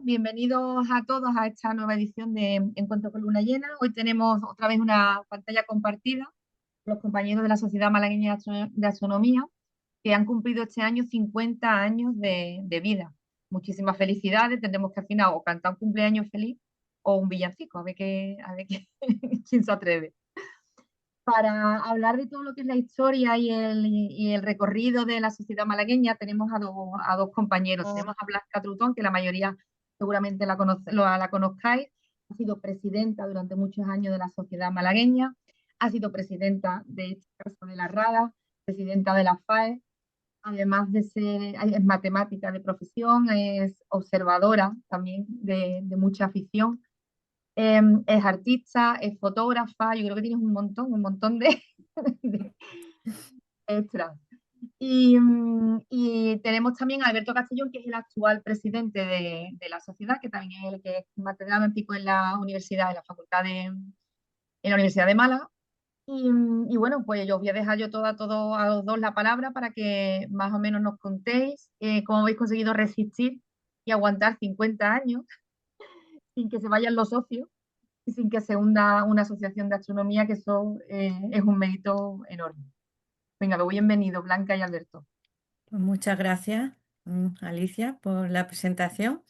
bienvenidos a todos a esta nueva edición de Encuentro con Luna Llena. Hoy tenemos otra vez una pantalla compartida con los compañeros de la Sociedad Malagueña de Astronomía que han cumplido este año 50 años de vida. Muchísimas felicidades. Tendremos que al final o cantar un cumpleaños feliz o un villancico, quién se atreve. Para hablar de todo lo que es la historia y el recorrido de la sociedad malagueña, tenemos a dos compañeros. Tenemos a Blanca Trutón, que la mayoría seguramente la conozcáis. Ha sido presidenta durante muchos años de la sociedad malagueña, ha sido presidenta de este caso de la RADA, presidenta de la FAE, además de ser, es matemática de profesión, es observadora también de mucha afición. Es artista, es fotógrafa, yo creo que tienes un montón de extras. Y tenemos también a Alberto Castellón, que es el actual presidente de la sociedad, que también es el que es matemático en la universidad, en la Universidad de Málaga. Y bueno, pues yo os voy a dejar yo todo a los dos la palabra para que más o menos nos contéis cómo habéis conseguido resistir y aguantar 50 años sin que se vayan los socios y sin que se hunda una asociación de astronomía, que eso es un mérito enorme. Venga, pues bienvenido, Blanca y Alberto. Pues muchas gracias, Alicia, por la presentación.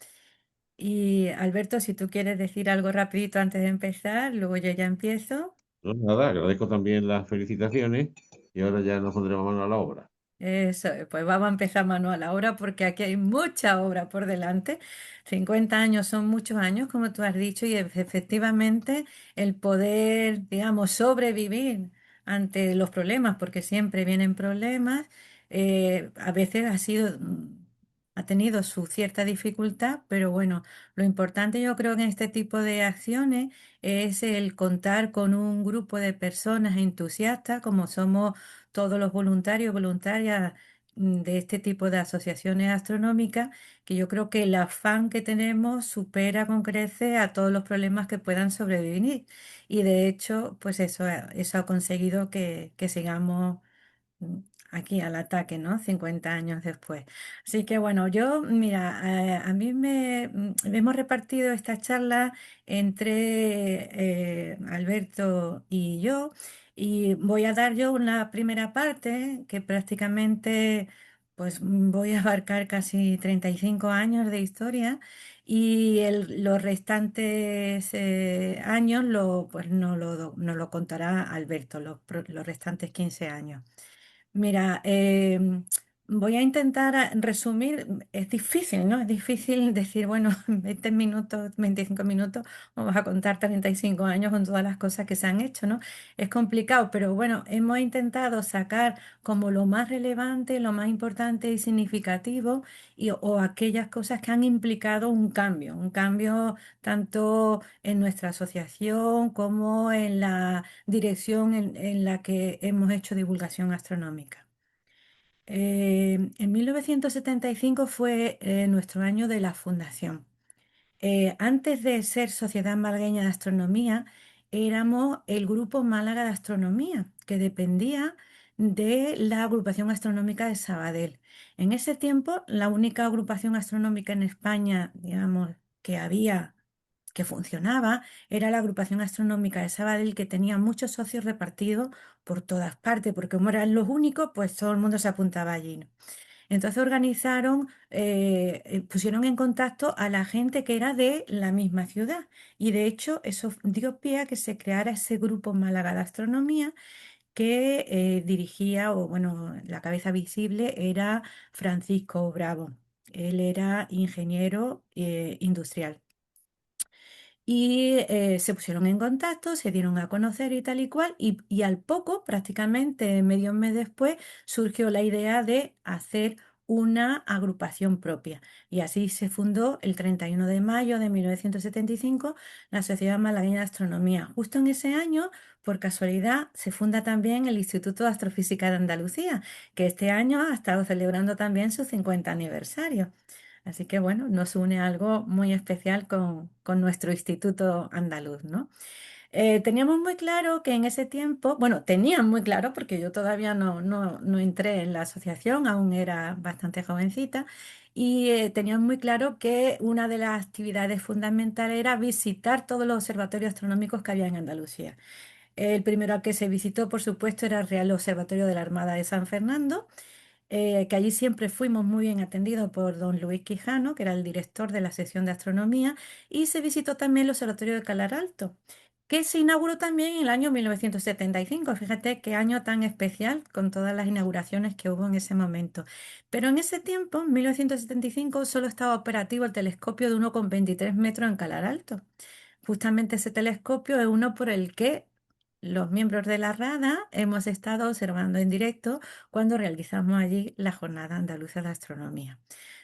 Y Alberto, si tú quieres decir algo rapidito antes de empezar, luego yo ya empiezo. No, nada, agradezco también las felicitaciones y ahora ya nos pondremos mano a la obra. Eso, pues vamos a empezar manual ahora porque aquí hay mucha obra por delante. 50 años son muchos años, como tú has dicho, y efectivamente el poder, digamos, sobrevivir ante los problemas, porque siempre vienen problemas, a veces ha tenido su cierta dificultad, pero bueno, lo importante yo creo que en este tipo de acciones es el contar con un grupo de personas entusiastas, como somos todos los voluntarios, voluntarias de este tipo de asociaciones astronómicas, que yo creo que el afán que tenemos supera con creces a todos los problemas que puedan sobrevivir. Y de hecho, pues eso ha conseguido que sigamos mm, aquí al ataque, ¿no? 50 años después. Así que bueno, yo, mira, a mí me hemos repartido esta charla entre Alberto y yo, y voy a dar yo una primera parte que prácticamente pues voy a abarcar casi 35 años de historia. Y los restantes años pues no lo contará Alberto, los restantes 15 años. Mira, voy a intentar resumir. Es difícil, ¿no? Es difícil decir, bueno, en 20 minutos, 25 minutos, vamos a contar 35 años con todas las cosas que se han hecho, ¿no? Es complicado, pero bueno, hemos intentado sacar como lo más relevante, lo más importante y significativo, o aquellas cosas que han implicado un cambio tanto en nuestra asociación como en la dirección en la que hemos hecho divulgación astronómica. En 1975 fue nuestro año de la fundación. Antes de ser Sociedad Malagueña de Astronomía, éramos el Grupo Málaga de Astronomía, que dependía de la Agrupación Astronómica de Sabadell. En ese tiempo, la única agrupación astronómica en España, digamos, que había, que funcionaba, era la Agrupación Astronómica de Sabadell, que tenía muchos socios repartidos por todas partes, porque como eran los únicos, pues todo el mundo se apuntaba allí, ¿no? Entonces organizaron, pusieron en contacto a la gente que era de la misma ciudad, y de hecho eso dio pie a que se creara ese grupo Málaga de Astronomía que dirigía, o bueno, la cabeza visible era Francisco Bravo. Él era ingeniero industrial. Y se pusieron en contacto, se dieron a conocer y tal y cual, y al poco, prácticamente medio mes después, surgió la idea de hacer una agrupación propia. Y así se fundó el 31 de mayo de 1975 la Sociedad Malagueña de Astronomía. Justo en ese año, por casualidad, se funda también el Instituto de Astrofísica de Andalucía, que este año ha estado celebrando también su 50 aniversario. Así que bueno, nos une algo muy especial con nuestro instituto andaluz, ¿no? Teníamos muy claro que en ese tiempo, bueno, tenían muy claro porque yo todavía no entré en la asociación, aún era bastante jovencita, y tenían muy claro que una de las actividades fundamentales era visitar todos los observatorios astronómicos que había en Andalucía. El primero al que se visitó, por supuesto, era el Real Observatorio de la Armada de San Fernando, que allí siempre fuimos muy bien atendidos por don Luis Quijano, que era el director de la sección de astronomía, y se visitó también el Observatorio de Calar Alto, que se inauguró también en el año 1975. Fíjate qué año tan especial con todas las inauguraciones que hubo en ese momento. Pero en ese tiempo, en 1975, solo estaba operativo el telescopio de 1,23 metros en Calar Alto. Justamente ese telescopio es uno por el que los miembros de la RADA hemos estado observando en directo cuando realizamos allí la Jornada Andaluza de Astronomía.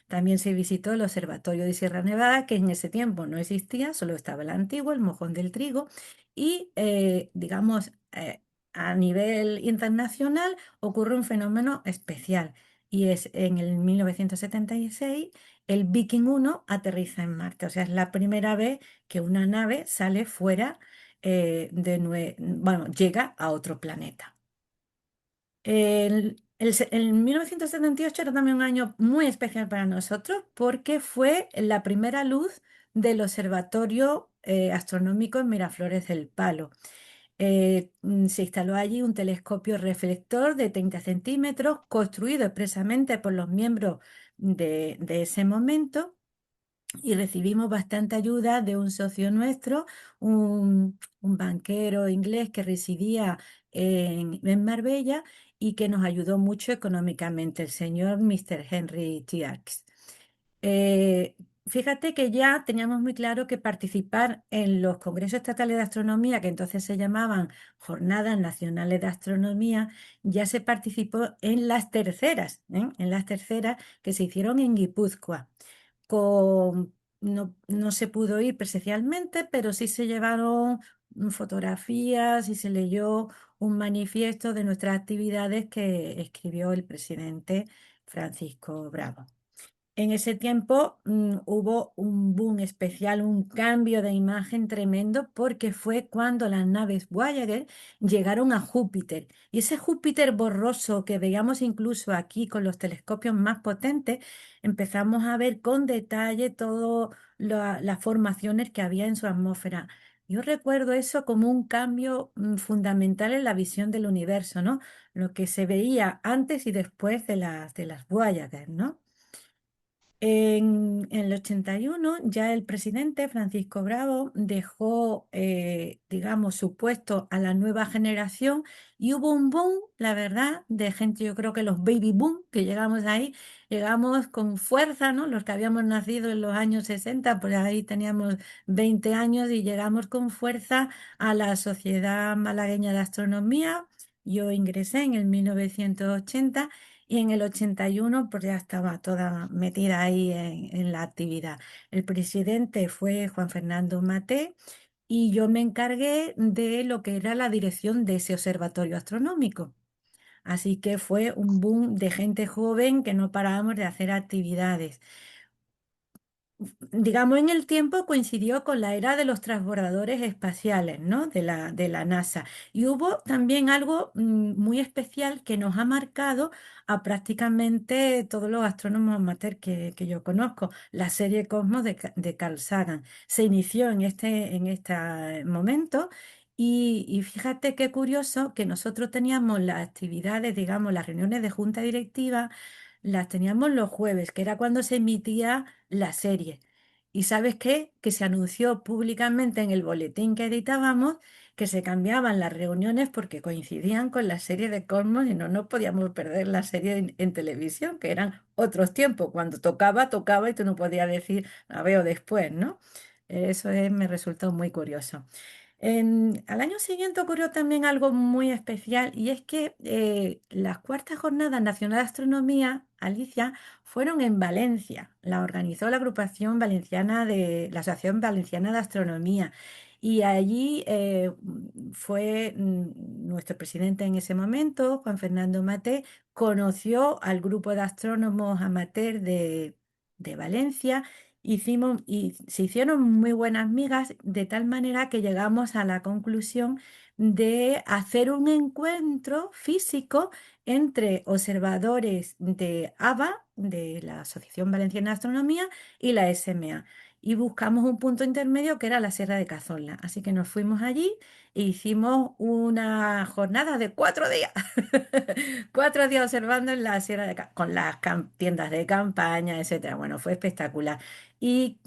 También se visitó el Observatorio de Sierra Nevada, que en ese tiempo no existía, solo estaba el antiguo, el Mojón del Trigo, y digamos, a nivel internacional ocurre un fenómeno especial, y es en el 1976 el Viking 1 aterriza en Marte, o sea, es la primera vez que una nave sale fuera bueno, llega a otro planeta. El 1978 era también un año muy especial para nosotros porque fue la primera luz del Observatorio Astronómico en Miraflores del Palo. Se instaló allí un telescopio reflector de 30 centímetros construido expresamente por los miembros de ese momento, y recibimos bastante ayuda de un socio nuestro, un banquero inglés que residía en Marbella y que nos ayudó mucho económicamente, el señor Mr. Henry Tiax. Eh, Fíjate que ya teníamos muy claro que participar en los congresos estatales de astronomía, que entonces se llamaban Jornadas Nacionales de Astronomía, ya se participó en las terceras, en las terceras que se hicieron en Guipúzcoa no se pudo ir presencialmente, pero sí se llevaron fotografías y se leyó un manifiesto de nuestras actividades que escribió el presidente Francisco Bravo. En ese tiempo hubo un boom especial, un cambio de imagen tremendo, porque fue cuando las naves Voyager llegaron a Júpiter. Y ese Júpiter borroso que veíamos incluso aquí con los telescopios más potentes, empezamos a ver con detalle todas las formaciones que había en su atmósfera. Yo recuerdo eso como un cambio fundamental en la visión del universo, ¿no? Lo que se veía antes y después de las Voyager, ¿no? En el 81 ya el presidente Francisco Bravo dejó, digamos, su puesto a la nueva generación, y hubo un boom, la verdad, de gente. Yo creo que los baby boom, que llegamos ahí, llegamos con fuerza, ¿no? Los que habíamos nacido en los años 60, por ahí teníamos 20 años y llegamos con fuerza a la Sociedad Malagueña de Astronomía. Yo ingresé en el 1980. Y en el 81 pues ya estaba toda metida ahí en la actividad. El presidente fue Juan Fernando Maté y yo me encargué de lo que era la dirección de ese observatorio astronómico. Así que fue un boom de gente joven que no parábamos de hacer actividades. Digamos, en el tiempo coincidió con la era de los transbordadores espaciales, ¿no? De la NASA. Y hubo también algo muy especial que nos ha marcado a prácticamente todos los astrónomos amateur que yo conozco, la serie Cosmos de Carl Sagan. Se inició en este momento. Y fíjate qué curioso que nosotros teníamos las actividades, digamos, las reuniones de junta directiva, las teníamos los jueves, que era cuando se emitía la serie. ¿Y sabes qué? Que se anunció públicamente en el boletín que editábamos que se cambiaban las reuniones porque coincidían con la serie de Cosmos y no nos podíamos perder la serie en televisión, que eran otros tiempos. Cuando tocaba, tocaba y tú no podías decir, la veo después, ¿no? Me resultó muy curioso. Al año siguiente ocurrió también algo muy especial, y es que las cuartas jornadas nacionales de astronomía, Alicia, fueron en Valencia. La organizó la agrupación valenciana de la Asociación Valenciana de Astronomía. Y allí fue nuestro presidente en ese momento, Juan Fernando Maté, conoció al grupo de astrónomos amateur de Valencia, hicimos y se hicieron muy buenas migas de tal manera que llegamos a la conclusión de hacer un encuentro físico entre observadores de AVA, de la Asociación Valenciana de Astronomía, y la SMA. Y buscamos un punto intermedio que era la Sierra de Cazorla. Así que nos fuimos allí e hicimos una jornada de 4 días. 4 días observando en la Sierra de con las tiendas de campaña, etcétera. Bueno, fue espectacular. Y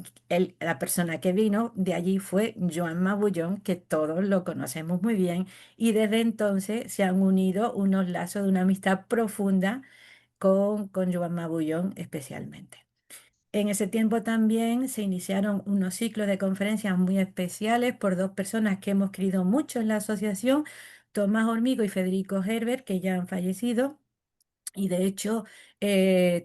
la persona que vino de allí fue Joan Mabullón, que todos lo conocemos muy bien. Y desde entonces se han unido unos lazos de una amistad profunda con Joan Mabullón especialmente. En ese tiempo también se iniciaron unos ciclos de conferencias muy especiales por dos personas que hemos querido mucho en la asociación, Tomás Hormigo y Federico Herbert, que ya han fallecido. Y de hecho,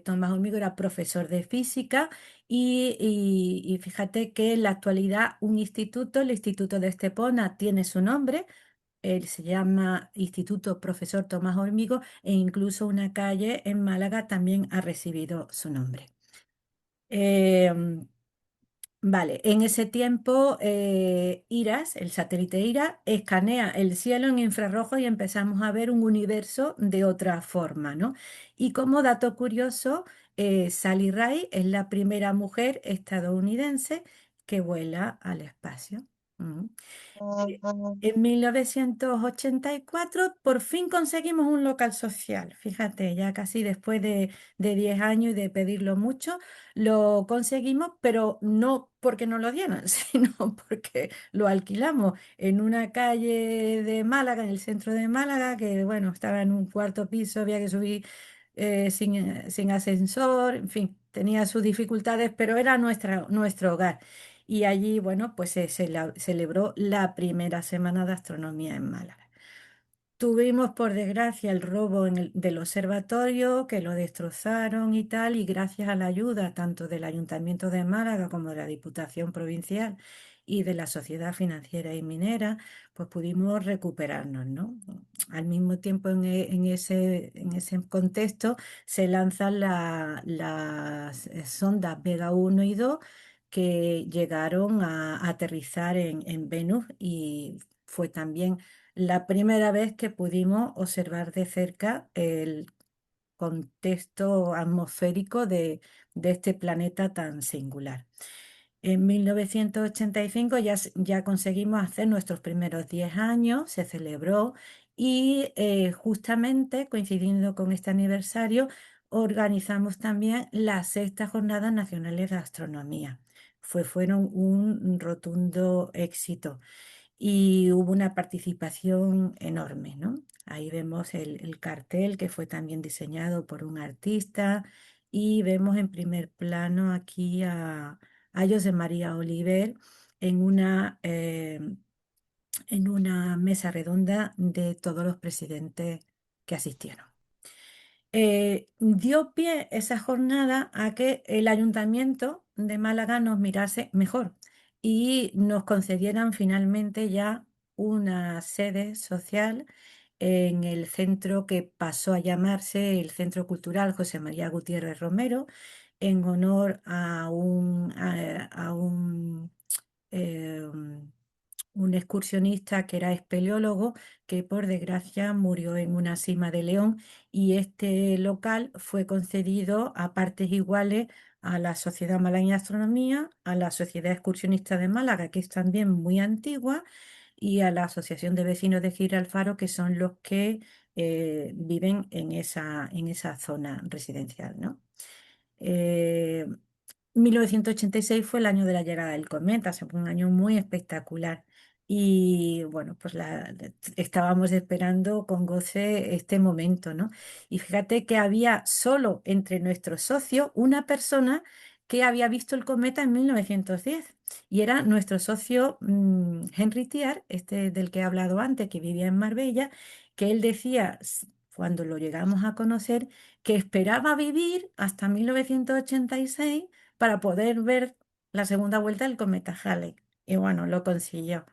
Tomás Hormigo era profesor de física y fíjate que en la actualidad un instituto, el Instituto de Estepona, tiene su nombre. Él se llama Instituto Profesor Tomás Hormigo e incluso una calle en Málaga también ha recibido su nombre. Em, Vale, en ese tiempo IRAS, el satélite IRAS, escanea el cielo en infrarrojo y empezamos a ver un universo de otra forma, ¿no? Y como dato curioso, Sally Ride es la primera mujer estadounidense que vuela al espacio. Mm. En 1984 por fin conseguimos un local social. Fíjate, ya casi después de 10 años y de pedirlo mucho, lo conseguimos, pero no porque nos lo dieran, sino porque lo alquilamos en una calle de Málaga, en el centro de Málaga, que bueno, estaba en un cuarto piso, había que subir sin ascensor, en fin, tenía sus dificultades, pero era nuestro hogar. Y allí, bueno, pues se celebró la primera semana de astronomía en Málaga. Tuvimos, por desgracia, el robo del observatorio, que lo destrozaron y tal, y gracias a la ayuda tanto del Ayuntamiento de Málaga como de la Diputación Provincial y de la Sociedad Financiera y Minera, pues pudimos recuperarnos, ¿no? Al mismo tiempo, en ese contexto, se lanzan las sondas Vega 1 y 2 que llegaron a aterrizar en Venus y fue también la primera vez que pudimos observar de cerca el contexto atmosférico de este planeta tan singular. En 1985 ya conseguimos hacer nuestros primeros 10 años, se celebró y justamente coincidiendo con este aniversario organizamos también las sextas Jornadas Nacionales de Astronomía. Fueron un rotundo éxito y hubo una participación enorme, ¿no? Ahí vemos el cartel que fue también diseñado por un artista y vemos en primer plano aquí a José María Oliver en una mesa redonda de todos los presidentes que asistieron. Dio pie esa jornada a que el Ayuntamiento de Málaga nos mirase mejor y nos concedieran finalmente ya una sede social en el centro que pasó a llamarse el Centro Cultural José María Gutiérrez Romero, en honor eh, un excursionista que era espeleólogo, que por desgracia murió en una cima de León, y este local fue concedido a partes iguales a la Sociedad Malagueña de Astronomía, a la Sociedad Excursionista de Málaga, que es también muy antigua, y a la Asociación de Vecinos de Giralfaro, que son los que viven en esa zona residencial, ¿no? Eh, 1986 fue el año de la llegada del cometa, fue un año muy espectacular. Y bueno, pues estábamos esperando con goce este momento, ¿no? Y fíjate que había solo entre nuestros socios una persona que había visto el cometa en 1910 y era nuestro socio Henry Tiar, este del que he hablado antes, que vivía en Marbella, que él decía, cuando lo llegamos a conocer, que esperaba vivir hasta 1986 para poder ver la segunda vuelta del cometa Halley. Y bueno, lo consiguió.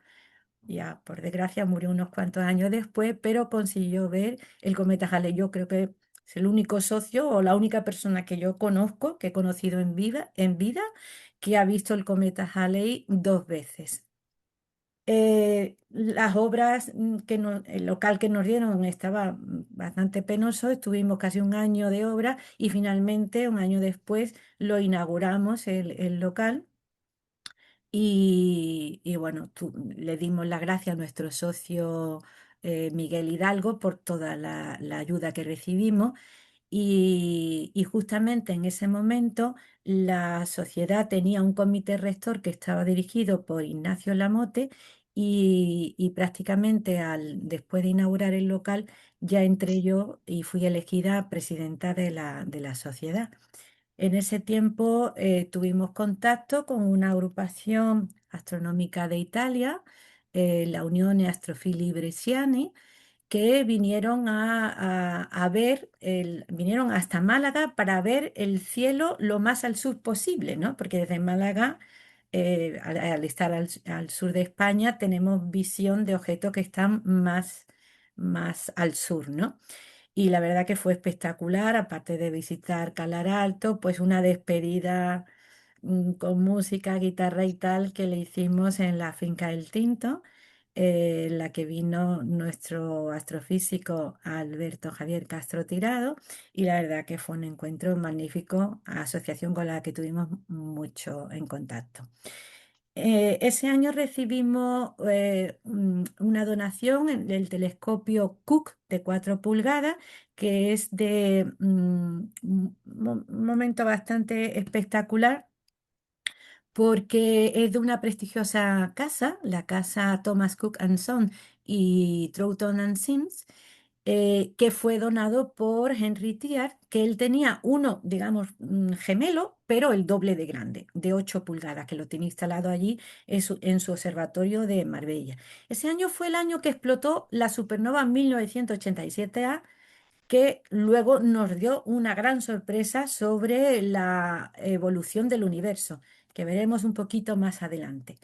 Ya, por desgracia, murió unos cuantos años después, pero consiguió ver el cometa Halley. Yo creo que es el único socio o la única persona que yo conozco, que he conocido en vida que ha visto el cometa Halley 2 veces. Las obras el local que nos dieron estaba bastante penoso, estuvimos casi un año de obra y finalmente, un año después, lo inauguramos el local. Y bueno, le dimos las gracias a nuestro socio Miguel Hidalgo por toda la ayuda que recibimos. Y justamente en ese momento la sociedad tenía un comité rector que estaba dirigido por Ignacio Lamote y prácticamente después de inaugurar el local ya entré yo y fui elegida presidenta de la sociedad. En ese tiempo tuvimos contacto con una agrupación astronómica de Italia, la Unione Astrofili Bresciani, que vinieron a ver, vinieron hasta Málaga para ver el cielo lo más al sur posible, ¿no? Porque desde Málaga, al estar al sur de España, tenemos visión de objetos que están más al sur, ¿no? Y la verdad que fue espectacular, aparte de visitar Calar Alto, pues una despedida con música, guitarra y tal que le hicimos en la finca El Tinto, en la que vino nuestro astrofísico Alberto Javier Castro Tirado, y la verdad que fue un encuentro magnífico, asociación con la que tuvimos mucho en contacto. Ese año recibimos una donación del telescopio Cook de 4 pulgadas, que es de un momento bastante espectacular porque es de una prestigiosa casa, la casa Thomas Cook and Son y Troughton and Sims, que fue donado por Henry Tiard, que él tenía uno, digamos, gemelo, pero el doble de grande, de 8 pulgadas, que lo tiene instalado allí en su observatorio de Marbella. Ese año fue el año que explotó la supernova 1987A, que luego nos dio una gran sorpresa sobre la evolución del universo, que veremos un poquito más adelante.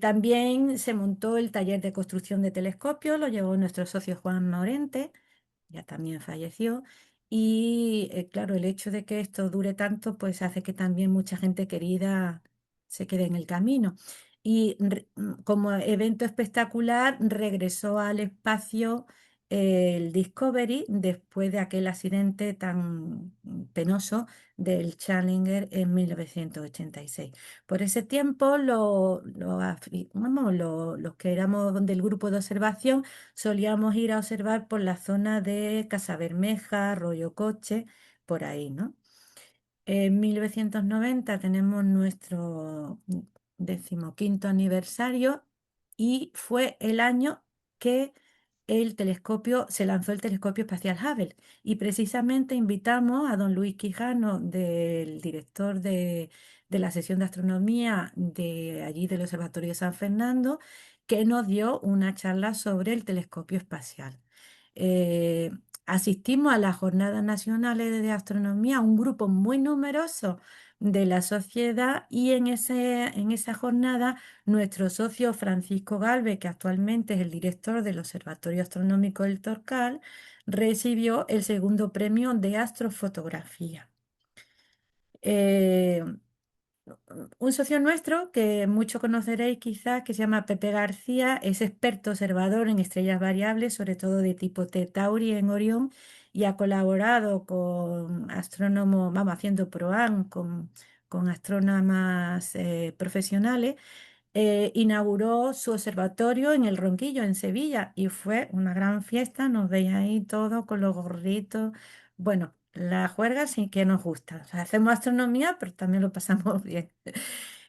También se montó el taller de construcción de telescopios, lo llevó nuestro socio Juan Morente, ya también falleció. Y claro, el hecho de que esto dure tanto, pues hace que también mucha gente querida se quede en el camino. Y como evento espectacular, regresó al espacio el Discovery después de aquel accidente tan penoso del Challenger en 1986. Por ese tiempo, los que éramos del grupo de observación solíamos ir a observar por la zona de Casabermeja, Rollo Coche, por ahí, ¿no? En 1990 tenemos nuestro 15º aniversario y fue el año que se lanzó el telescopio espacial Hubble, y precisamente invitamos a don Luis Quijano, del director de la sección de astronomía de allí del Observatorio de San Fernando, que nos dio una charla sobre el telescopio espacial. Eh, Asistimos a las Jornadas Nacionales de Astronomía, un grupo muy numeroso de la sociedad, y en esa jornada nuestro socio Francisco Galvez, que actualmente es el director del Observatorio Astronómico del Torcal, recibió el segundo premio de astrofotografía. Eh, un socio nuestro que mucho conoceréis quizás, que se llama Pepe García, es experto observador en estrellas variables, sobre todo de tipo T Tauri en Orión, y ha colaborado con astrónomos, vamos, haciendo PROAM con astrónomas profesionales. Inauguró su observatorio en el Ronquillo, en Sevilla, y fue una gran fiesta. Nos veía ahí todos con los gorritos. Bueno, la juerga sí que nos gusta. O sea, hacemos astronomía, pero también lo pasamos bien.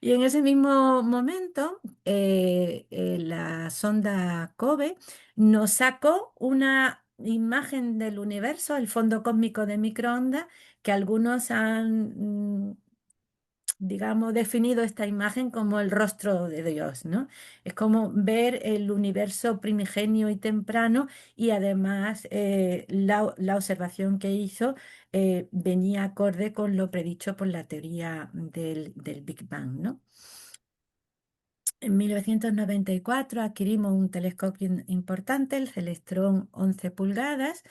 Y en ese mismo momento, la sonda COBE nos sacó una imagen del universo, el fondo cósmico de microondas, que algunos han digamos, definido esta imagen como el rostro de Dios, ¿no? Es como ver el universo primigenio y temprano, y además la observación que hizo venía acorde con lo predicho por la teoría del Big Bang, ¿no? En 1994 adquirimos un telescopio importante, el Celestron 11 pulgadas,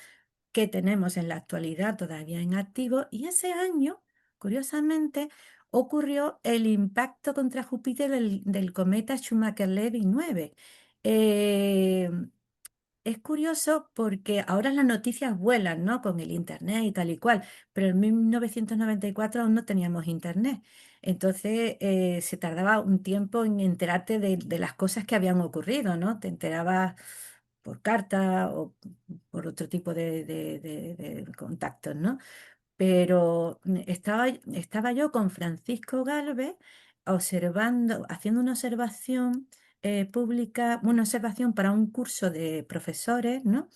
que tenemos en la actualidad todavía en activo, y ese año, curiosamente, ocurrió el impacto contra Júpiter del cometa Schumacher-Levy 9. Eh, es curioso porque ahora las noticias vuelan, ¿no? Con el internet y tal y cual, pero en 1994 aún no teníamos internet. Entonces se tardaba un tiempo en enterarte de las cosas que habían ocurrido, ¿no? Te enterabas por carta o por otro tipo de contactos, ¿no? Pero estaba yo con Francisco Galvez observando, haciendo una observación pública, una observación para un curso de profesores, ¿no?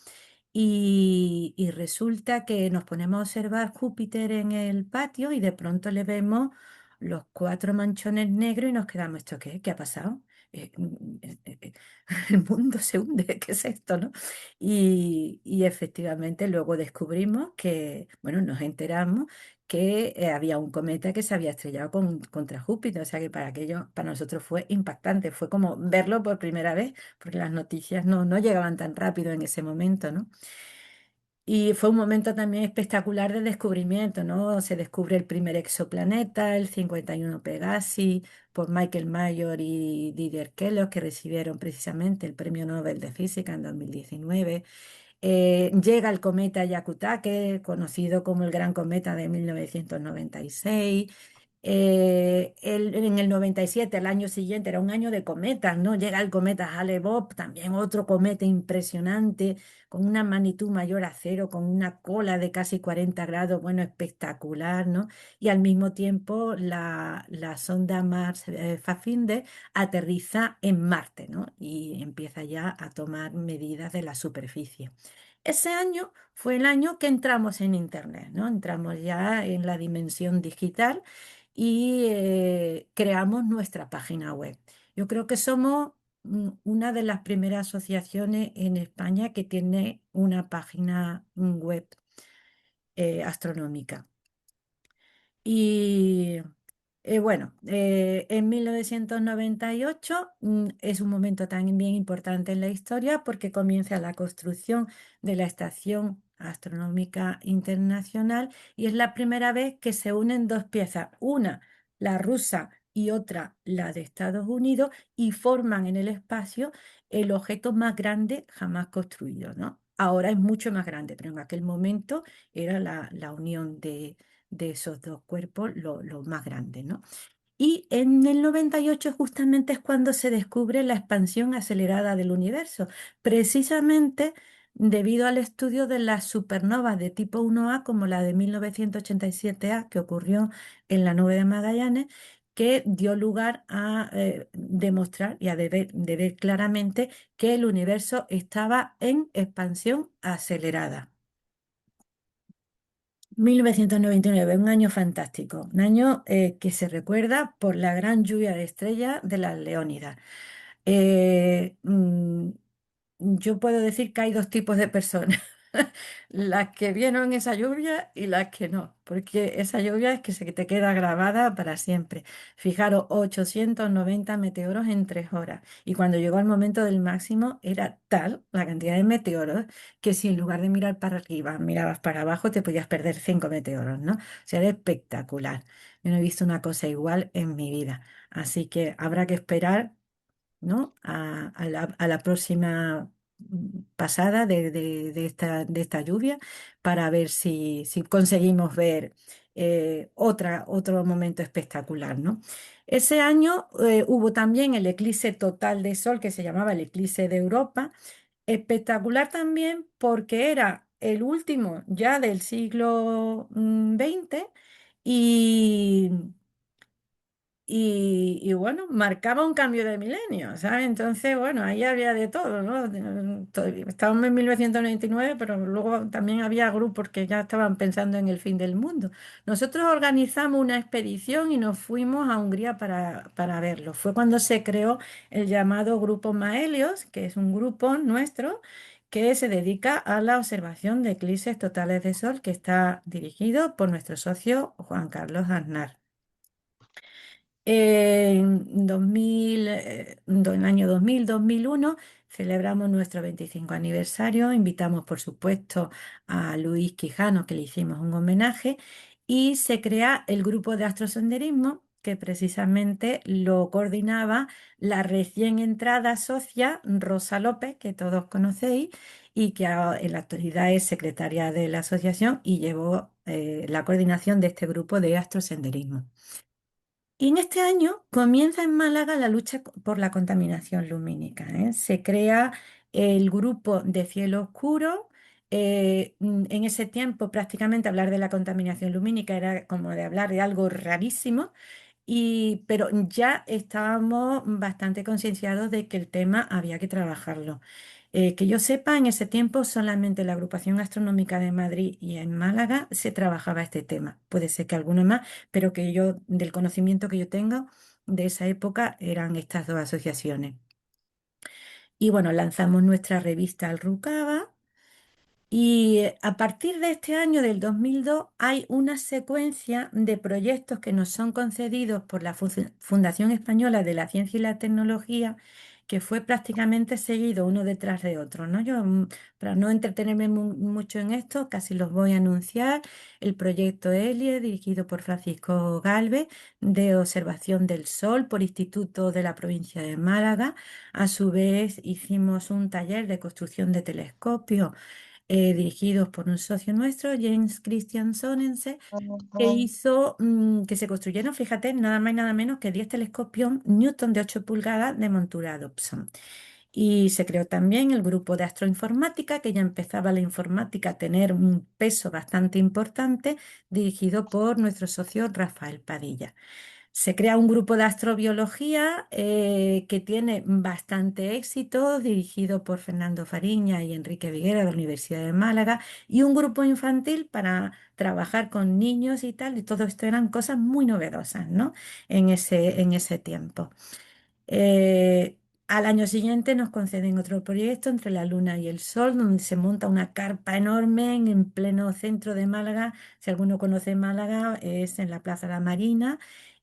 Y resulta que nos ponemos a observar Júpiter en el patio y de pronto le vemos los cuatro manchones negros y nos quedamos, ¿esto qué? ¿Qué ha pasado? El mundo se hunde, ¿qué es esto, no? Y efectivamente luego descubrimos que, bueno, nos enteramos que había un cometa que se había estrellado contra Júpiter, o sea que para aquello, para nosotros fue impactante, fue como verlo por primera vez, porque las noticias no llegaban tan rápido en ese momento, ¿no? Y fue un momento también espectacular de descubrimiento, ¿no? Se descubre el primer exoplaneta, el 51 Pegasi, por Michael Mayor y Didier Queloz, que recibieron precisamente el Premio Nobel de Física en 2019. Llega el cometa Hyakutake, conocido como el Gran Cometa de 1996. En el 97, el año siguiente, era un año de cometas, ¿no? Llega el cometa Hale-Bopp, también otro cometa impresionante, con una magnitud mayor a cero, con una cola de casi 40 grados, bueno, espectacular, ¿no? Y al mismo tiempo la sonda Mars Pathfinder aterriza en Marte, ¿no? Y empieza ya a tomar medidas de la superficie. Ese año fue el año que entramos en Internet, ¿no? Entramos ya en la dimensión digital y creamos nuestra página web. Yo creo que somos una de las primeras asociaciones en España que tiene una página web astronómica. Y bueno, en 1998 es un momento también bien importante en la historia porque comienza la construcción de la Estación Astronómica Internacional y es la primera vez que se unen dos piezas, una la rusa y otra la de Estados Unidos, y forman en el espacio el objeto más grande jamás construido, ¿no? Ahora es mucho más grande, pero en aquel momento era la unión de esos dos cuerpos lo más grande, ¿no? Y en el 98 justamente es cuando se descubre la expansión acelerada del universo, precisamente debido al estudio de las supernovas de tipo 1A, como la de 1987A, que ocurrió en la nube de Magallanes, que dio lugar a demostrar y a de ver claramente que el universo estaba en expansión acelerada. 1999, un año fantástico, un año que se recuerda por la gran lluvia de estrellas de las Leónidas. Eh, mm, yo puedo decir que hay dos tipos de personas, las que vieron esa lluvia y las que no, porque esa lluvia es que se te queda grabada para siempre. Fijaros, 890 meteoros en 3 horas. Y cuando llegó el momento del máximo, era tal la cantidad de meteoros que si en lugar de mirar para arriba, mirabas para abajo, te podías perder 5 meteoros, ¿no? O sea, era espectacular. Yo no he visto una cosa igual en mi vida. Así que habrá que esperar, ¿no? A la próxima pasada de esta lluvia para ver si conseguimos ver otro momento espectacular, ¿no? Ese año hubo también el eclipse total de sol que se llamaba el eclipse de Europa, espectacular también porque era el último ya del siglo XX y y bueno, marcaba un cambio de milenio, ¿sabes? Entonces, bueno, ahí había de todo, ¿no? Estábamos en 1999, pero luego también había grupos que ya estaban pensando en el fin del mundo. Nosotros organizamos una expedición y nos fuimos a Hungría para verlo. Fue cuando se creó el llamado Grupo Maelios, que es un grupo nuestro que se dedica a la observación de eclipses totales de sol, que está dirigido por nuestro socio Juan Carlos Aznar. En en el año 2001 celebramos nuestro 25 aniversario. Invitamos, por supuesto, a Luis Quijano, que le hicimos un homenaje, y se crea el grupo de astrosenderismo que precisamente lo coordinaba la recién entrada socia Rosa López, que todos conocéis, y que en la actualidad es secretaria de la asociación y llevó la coordinación de este grupo de astrosenderismo. Y en este año comienza en Málaga la lucha por la contaminación lumínica, ¿eh? Se crea el grupo de Cielo Oscuro. En ese tiempo prácticamente hablar de la contaminación lumínica era como de hablar de algo rarísimo, pero ya estábamos bastante concienciados de que el tema había que trabajarlo. Que yo sepa, en ese tiempo solamente la Agrupación Astronómica de Madrid y en Málaga se trabajaba este tema. Puede ser que alguno más, pero que yo, del conocimiento que yo tengo de esa época, eran estas dos asociaciones. Y bueno, lanzamos nuestra revista Al Rucaba. Y a partir de este año, del 2002, hay una secuencia de proyectos que nos son concedidos por la Fundación Española de la Ciencia y la Tecnología, que fue prácticamente seguido uno detrás de otro, ¿no? Yo, para no entretenerme mucho en esto, casi los voy a anunciar. El proyecto ELIE, dirigido por Francisco Galvez, de observación del Sol por Instituto de la provincia de Málaga. A su vez, hicimos un taller de construcción de telescopios dirigidos por un socio nuestro, James Christian Sonense, que hizo que se construyeron, fíjate, nada más y nada menos que 10 telescopios Newton de 8 pulgadas de montura Dobson. Y se creó también el grupo de astroinformática, que ya empezaba la informática a tener un peso bastante importante, dirigido por nuestro socio Rafael Padilla. Se crea un grupo de astrobiología que tiene bastante éxito, dirigido por Fernando Fariña y Enrique Viguera de la Universidad de Málaga, y un grupo infantil para trabajar con niños y tal, y todo esto eran cosas muy novedosas, ¿no? En ese tiempo. Al año siguiente nos conceden otro proyecto entre la Luna y el Sol, donde se monta una carpa enorme en pleno centro de Málaga. Si alguno conoce Málaga, es en la Plaza de la Marina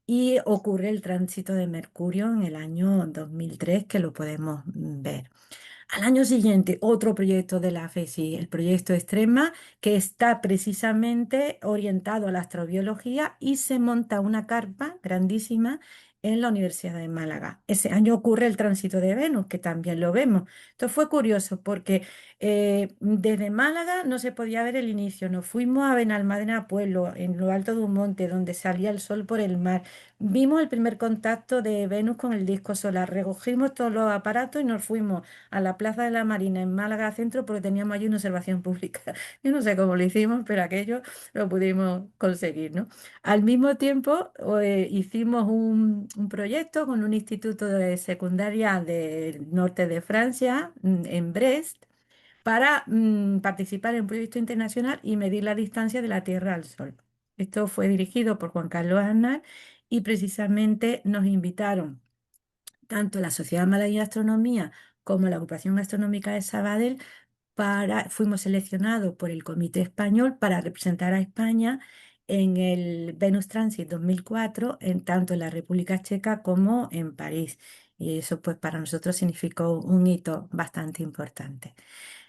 y ocurre el tránsito de Mercurio en el año 2003, que lo podemos ver. Al año siguiente, otro proyecto de la FESI, el proyecto Extrema, que está precisamente orientado a la astrobiología y se monta una carpa grandísima en la Universidad de Málaga. Ese año ocurre el tránsito de Venus, que también lo vemos. Esto fue curioso porque desde Málaga no se podía ver el inicio. Nos fuimos a Benalmádena Pueblo, en lo alto de un monte donde salía el sol por el mar. Vimos el primer contacto de Venus con el disco solar, recogimos todos los aparatos y nos fuimos a la Plaza de la Marina en Málaga Centro porque teníamos allí una observación pública. Yo no sé cómo lo hicimos, pero aquello lo pudimos conseguir, ¿no? Al mismo tiempo, hicimos un proyecto con un instituto de secundaria del norte de Francia, en Brest, para participar en un proyecto internacional y medir la distancia de la Tierra al Sol. Esto fue dirigido por Juan Carlos Aznar y precisamente nos invitaron tanto la Sociedad Malagueña de Astronomía como la Agrupación Astronómica de Sabadell. Fuimos seleccionados por el Comité Español para representar a España en el Venus Transit 2004, tanto en la República Checa como en París. Y eso pues para nosotros significó un hito bastante importante.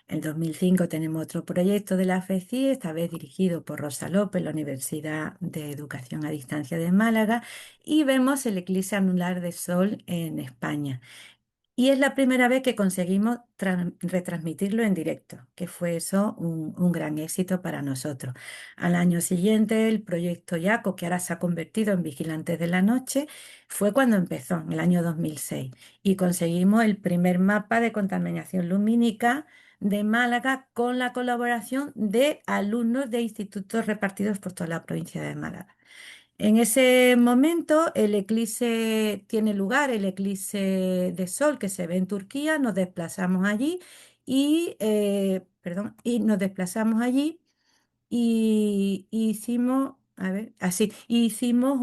En 2005 tenemos otro proyecto de la FECI, esta vez dirigido por Rosa López, la Universidad de Educación a Distancia de Málaga, y vemos el eclipse anular de Sol en España. Y es la primera vez que conseguimos retransmitirlo en directo, que fue eso un gran éxito para nosotros. Al año siguiente, el proyecto Yaco, que ahora se ha convertido en Vigilantes de la Noche, fue cuando empezó, en el año 2006, y conseguimos el primer mapa de contaminación lumínica de Málaga con la colaboración de alumnos de institutos repartidos por toda la provincia de Málaga. En ese momento el eclipse tiene lugar, el eclipse de sol que se ve en Turquía, nos desplazamos allí y nos desplazamos allí y hicimos, a ver, así, hicimos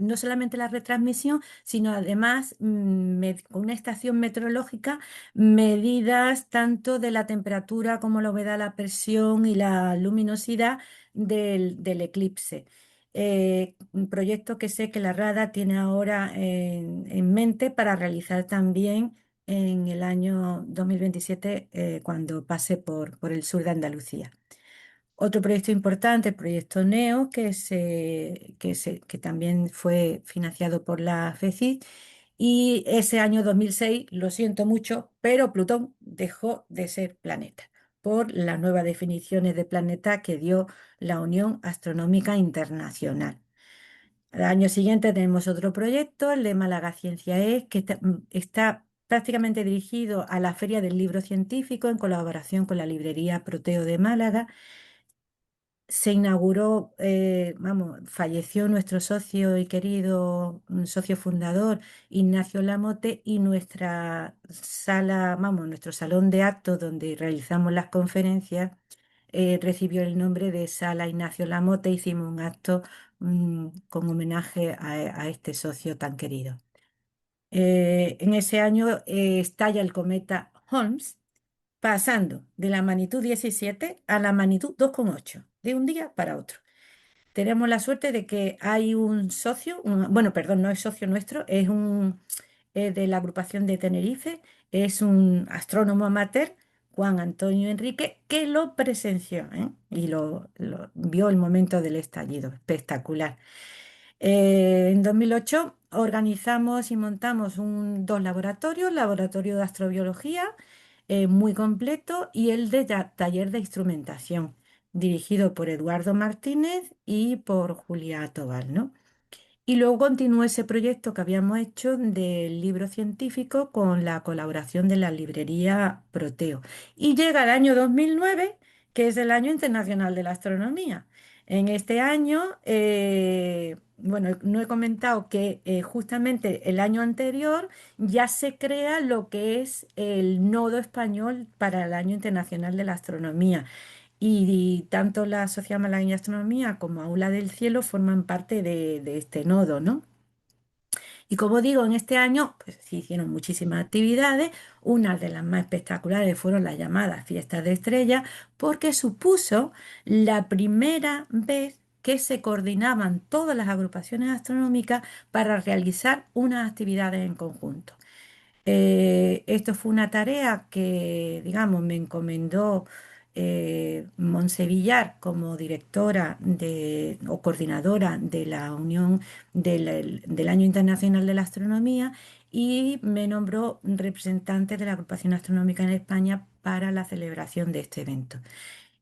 no solamente la retransmisión, sino además con una estación meteorológica, medidas tanto de la temperatura como la humedad, la presión y la luminosidad del eclipse. Un proyecto que sé que la RADA tiene ahora en mente para realizar también en el año 2027 cuando pase por el sur de Andalucía. Otro proyecto importante, el proyecto NEO, que también fue financiado por la FECID. Y ese año 2006, lo siento mucho, pero Plutón dejó de ser planeta por las nuevas definiciones de planeta que dio la Unión Astronómica Internacional. Al año siguiente tenemos otro proyecto, el de Málaga Ciencia es, que está prácticamente dirigido a la Feria del Libro Científico en colaboración con la librería Proteo de Málaga. Se inauguró, vamos, falleció nuestro socio y querido socio fundador, Ignacio Lamote, y nuestra sala, vamos, nuestro salón de actos donde realizamos las conferencias, recibió el nombre de Sala Ignacio Lamote. Hicimos un acto con homenaje a este socio tan querido. En ese año estalla el cometa Holmes, pasando de la magnitud 17 a la magnitud 2,8, de un día para otro. Tenemos la suerte de que hay un socio, bueno, perdón, no es socio nuestro, es de la agrupación de Tenerife, es un astrónomo amateur, Juan Antonio Enrique, que lo presenció, ¿eh? Y lo vio el momento del estallido, espectacular. En 2008 organizamos y montamos dos laboratorios, laboratorio de astrobiología muy completo y el de taller de instrumentación, dirigido por Eduardo Martínez y por Julia Tobal, ¿no? Y luego continuó ese proyecto que habíamos hecho del libro científico con la colaboración de la librería Proteo. Y llega el año 2009, que es el Año Internacional de la Astronomía. En este año, bueno, no he comentado que justamente el año anterior ya se crea lo que es el nodo español para el Año Internacional de la Astronomía. Y tanto la Sociedad Malagueña de Astronomía como Aula del Cielo forman parte de este nodo, ¿no? Y como digo, en este año pues, se hicieron muchísimas actividades. Una de las más espectaculares fueron las llamadas fiestas de estrellas, porque supuso la primera vez que se coordinaban todas las agrupaciones astronómicas para realizar unas actividades en conjunto. Esto fue una tarea que, digamos, me encomendó Montse Villar como directora o coordinadora de la Unión del Año Internacional de la Astronomía, y me nombró representante de la Agrupación Astronómica en España para la celebración de este evento.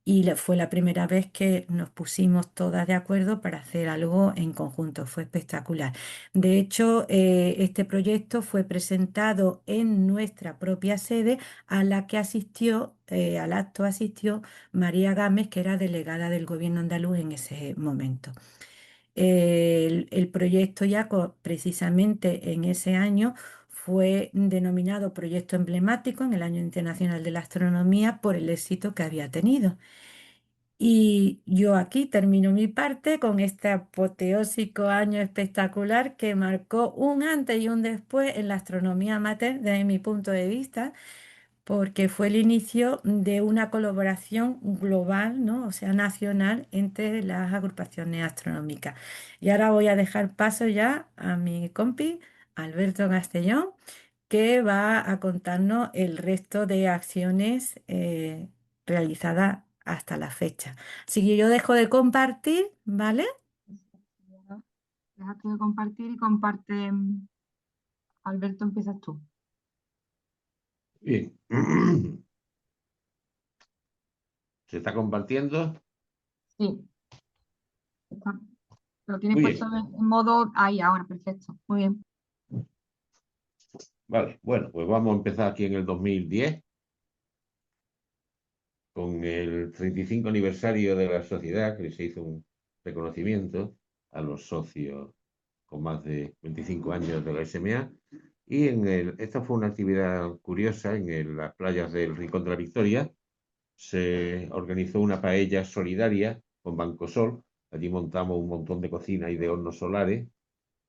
Y fue la primera vez que nos pusimos todas de acuerdo para hacer algo en conjunto. Fue espectacular. De hecho, este proyecto fue presentado en nuestra propia sede, a la que al acto asistió María Gámez, que era delegada del gobierno andaluz en ese momento. El proyecto ya precisamente en ese año fue denominado proyecto emblemático en el Año Internacional de la Astronomía por el éxito que había tenido. Y yo aquí termino mi parte con este apoteósico año espectacular que marcó un antes y un después en la astronomía amateur desde mi punto de vista, porque fue el inicio de una colaboración global, ¿no? O sea, nacional entre las agrupaciones astronómicas. Y ahora voy a dejar paso ya a mi compi, Alberto Castellón, que va a contarnos el resto de acciones realizadas hasta la fecha. Así que yo dejo de compartir, ¿vale? Déjate de compartir y comparte. Alberto, empiezas tú. Bien. ¿Se está compartiendo? Sí, lo tienes Muy puesto bien. en modo ahí ahora, perfecto. Muy bien. Vale, bueno, pues vamos a empezar aquí en el 2010 con el 35 aniversario de la sociedad, que se hizo un reconocimiento a los socios con más de 25 años de la SMA. Y esta fue una actividad curiosa las playas del Rincón de la Victoria. Se organizó una paella solidaria con Banco Sol. Allí montamos un montón de cocinas y de hornos solares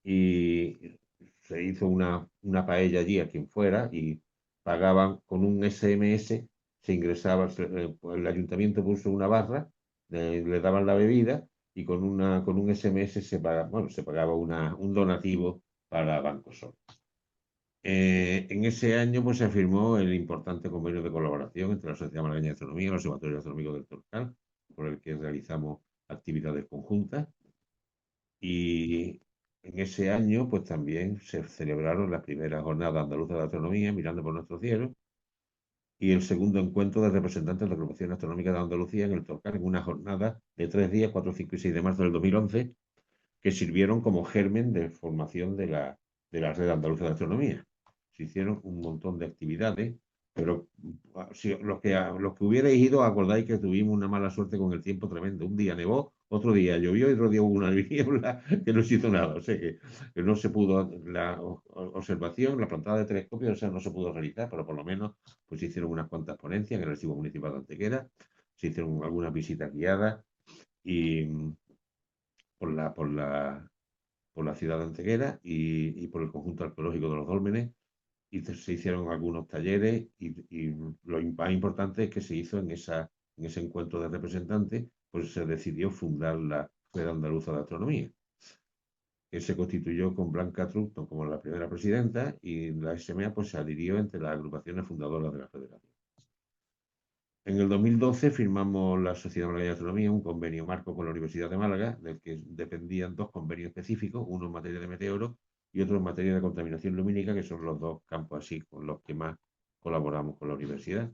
y se hizo una paella allí a quien fuera y pagaban con un SMS, se ingresaba, pues el ayuntamiento puso una barra, le daban la bebida y con un SMS se pagaba un donativo para Banco Sol. En ese año pues, se firmó el importante convenio de colaboración entre la Sociedad Malagueña de Astronomía y el Observatorio Astronómico del Torcal, por el que realizamos actividades conjuntas. Y en ese año, pues también se celebraron las primeras jornadas andaluzas de astronomía, mirando por nuestro cielo, y el segundo encuentro de representantes de la Agrupación Astronómica de Andalucía en el Torcal, en una jornada de 3 días, 4, 5 y 6 de marzo del 2011, que sirvieron como germen de formación de la Red Andaluza de Astronomía. Se hicieron un montón de actividades, pero si los que hubierais ido, acordáis que tuvimos una mala suerte con el tiempo tremendo. Un día nevó, otro día llovió y otro día hubo una niebla que no se hizo nada. O sea que no se pudo, la observación, la plantada de telescopios, o sea, no se pudo realizar, pero por lo menos pues se hicieron unas cuantas ponencias en el Archivo Municipal de Antequera, se hicieron algunas visitas guiadas y por la, por la, por la ciudad de Antequera y por el conjunto arqueológico de los Dólmenes, y se hicieron algunos talleres y lo más importante es que se hizo en ese encuentro de representantes, pues se decidió fundar la Red Andaluza de Astronomía, que se constituyó con Blanca Tructon como la primera presidenta, y la SMA pues se adhirió entre las agrupaciones fundadoras de la federación. En el 2012 firmamos la Sociedad Malagueña de Astronomía un convenio marco con la Universidad de Málaga, del que dependían 2 convenios específicos, uno en materia de meteoros y otro en materia de contaminación lumínica, que son los 2 campos así con los que más colaboramos con la universidad.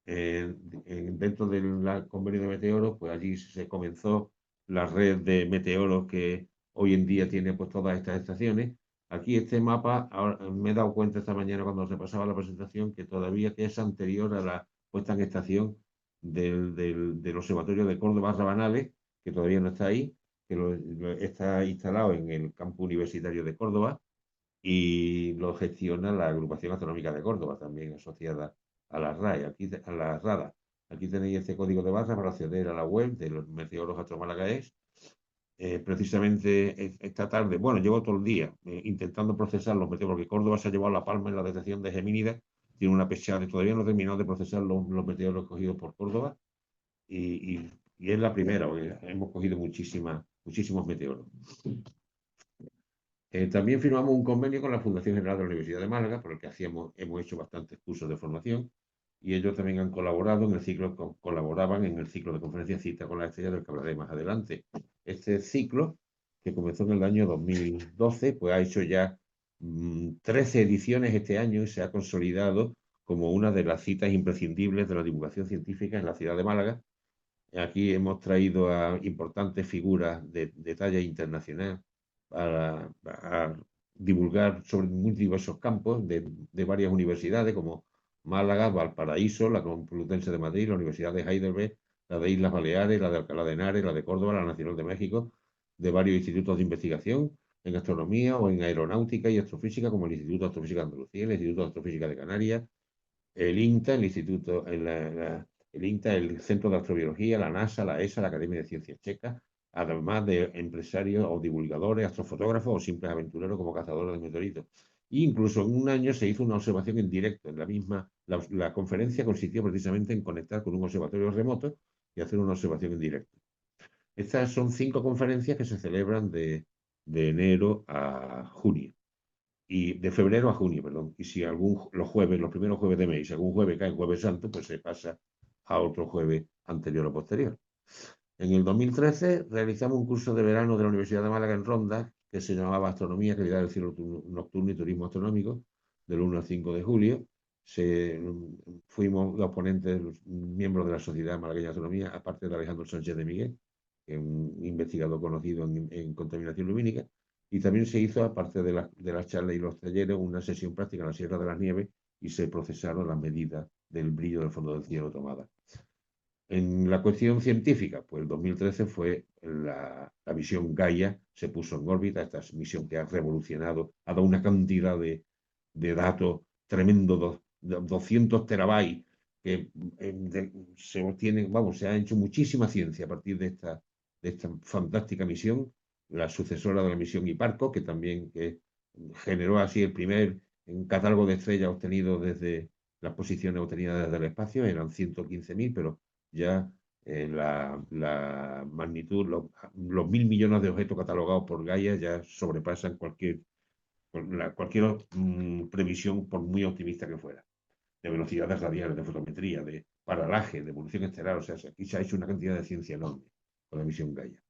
Dentro del convenio de meteoros, pues allí se comenzó la red de meteoros que hoy en día tiene pues todas estas estaciones. Aquí este mapa, ahora, me he dado cuenta esta mañana cuando se pasaba la presentación que todavía es anterior a la puesta en estación del Observatorio de Córdoba Rabanales, que todavía no está ahí, que está instalado en el campus universitario de Córdoba y lo gestiona la Agrupación Astronómica de Córdoba, también asociada a la RAE, a la RADA. Aquí tenéis este código de barra para acceder a la web de los meteoros astromalagaes. Precisamente esta tarde, bueno, llevo todo el día intentando procesar los meteoros, porque Córdoba se ha llevado la palma en la detección de Gemínidas, tiene una pesada, todavía no he terminado de procesar los meteoros cogidos por Córdoba, y es la primera, hemos cogido muchísimos meteoros. También firmamos un convenio con la Fundación General de la Universidad de Málaga, por el que hemos hecho bastantes cursos de formación, y ellos también han colaborado en el ciclo, colaboraban en el ciclo de conferencias Cita con la Estrella, del que hablaré más adelante. Este ciclo, que comenzó en el año 2012, pues ha hecho ya 13 ediciones este año y se ha consolidado como una de las citas imprescindibles de la divulgación científica en la ciudad de Málaga. Aquí hemos traído a importantes figuras de talla internacional para divulgar sobre muy diversos campos de varias universidades como Málaga, Valparaíso, la Complutense de Madrid, la Universidad de Heidelberg, la de Islas Baleares, la de Alcalá de Henares, la de Córdoba, la Nacional de México, de varios institutos de investigación en astronomía o en aeronáutica y astrofísica, como el Instituto de Astrofísica de Andalucía, el Instituto de Astrofísica de Canarias, el INTA, el Centro de Astrobiología, la NASA, la ESA, la Academia de Ciencias Checas, además de empresarios o divulgadores, astrofotógrafos o simples aventureros como cazadores de meteoritos. E incluso en un año se hizo una observación en directo. La conferencia consistió precisamente en conectar con un observatorio remoto y hacer una observación en directo. Estas son 5 conferencias que se celebran de enero a junio. Y de febrero a junio, perdón. Y si los primeros jueves de mes, si algún jueves cae en Jueves Santo, pues se pasa a otro jueves anterior o posterior. En el 2013 realizamos un curso de verano de la Universidad de Málaga en Ronda, que se llamaba Astronomía, Calidad del Cielo Nocturno y Turismo Astronómico, del 1 al 5 de julio. Fuimos los ponentes, los miembros de la Sociedad Malagueña de Astronomía, aparte de Alejandro Sánchez de Miguel, que es un investigador conocido en contaminación lumínica. Y también se hizo, aparte de las charlas y los talleres, una sesión práctica en la Sierra de las Nieves y se procesaron las medidas del brillo del fondo del cielo tomadas. En la cuestión científica, pues el 2013 fue la misión Gaia, se puso en órbita, esta misión que ha revolucionado, ha dado una cantidad de datos tremendo, 200 terabytes, que se obtienen, se ha hecho muchísima ciencia a partir de esta fantástica misión, la sucesora de la misión Hiparco, que también generó así el primer catálogo de estrellas obtenido desde las posiciones obtenidas desde el espacio, eran 115.000, pero ya la magnitud, los 1.000 millones de objetos catalogados por Gaia ya sobrepasan cualquier previsión, por muy optimista que fuera, de velocidades radiales, de fotometría, de paralaje, de evolución estelar. O sea, aquí se ha hecho una cantidad de ciencia enorme con la misión Gaia.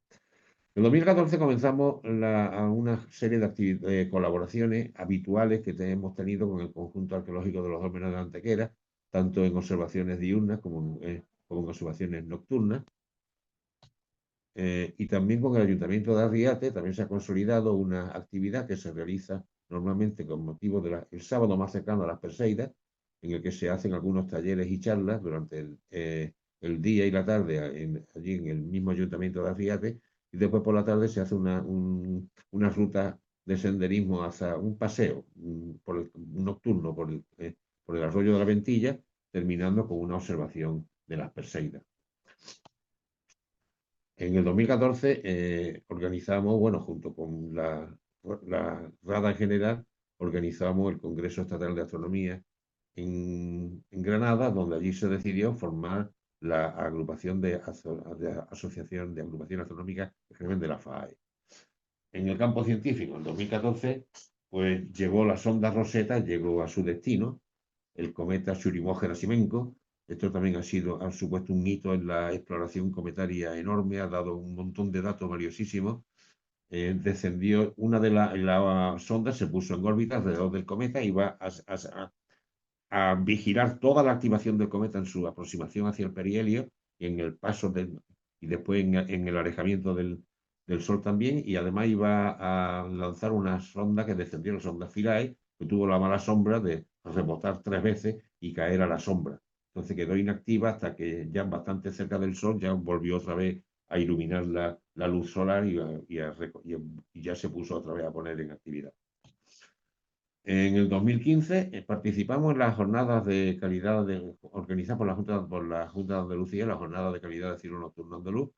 En 2014 comenzamos a una serie de colaboraciones habituales que hemos tenido con el conjunto arqueológico de los Dólmenes de Antequera, tanto en observaciones diurnas como en observaciones nocturnas. Y también con el Ayuntamiento de Arriate también se ha consolidado una actividad que se realiza normalmente con motivo del sábado más cercano a las Perseidas, en el que se hacen algunos talleres y charlas durante el día y la tarde allí en el mismo Ayuntamiento de Arriate, y después por la tarde se hace una ruta de senderismo hacia un paseo un nocturno por el arroyo de la Ventilla, terminando con una observación de las Perseidas. En el 2014 organizamos, bueno, junto con la Rada en general, organizamos el Congreso Estatal de Astronomía en Granada, donde allí se decidió formar la agrupación de asociación de agrupación astronómica de la FAE. En el campo científico, en 2014, pues llegó la sonda Rosetta, llegó a su destino, el cometa Churyumov-Gerasimenko. Esto también ha supuesto un hito en la exploración cometaria enorme, ha dado un montón de datos valiosísimos. Descendió, una de las sondas se puso en órbita alrededor del cometa y va a vigilar toda la activación del cometa en su aproximación hacia el perihelio y en el paso y después en el alejamiento del Sol también, y además iba a lanzar una sonda que descendió, la sonda Philae, que tuvo la mala sombra de rebotar 3 veces y caer a la sombra. Entonces quedó inactiva hasta que ya bastante cerca del Sol ya volvió otra vez a iluminar la luz solar y ya se puso otra vez a poner en actividad. En el 2015 participamos en las jornadas de calidad organizadas por la Junta de Andalucía, la jornada de calidad de cielo nocturno andaluz,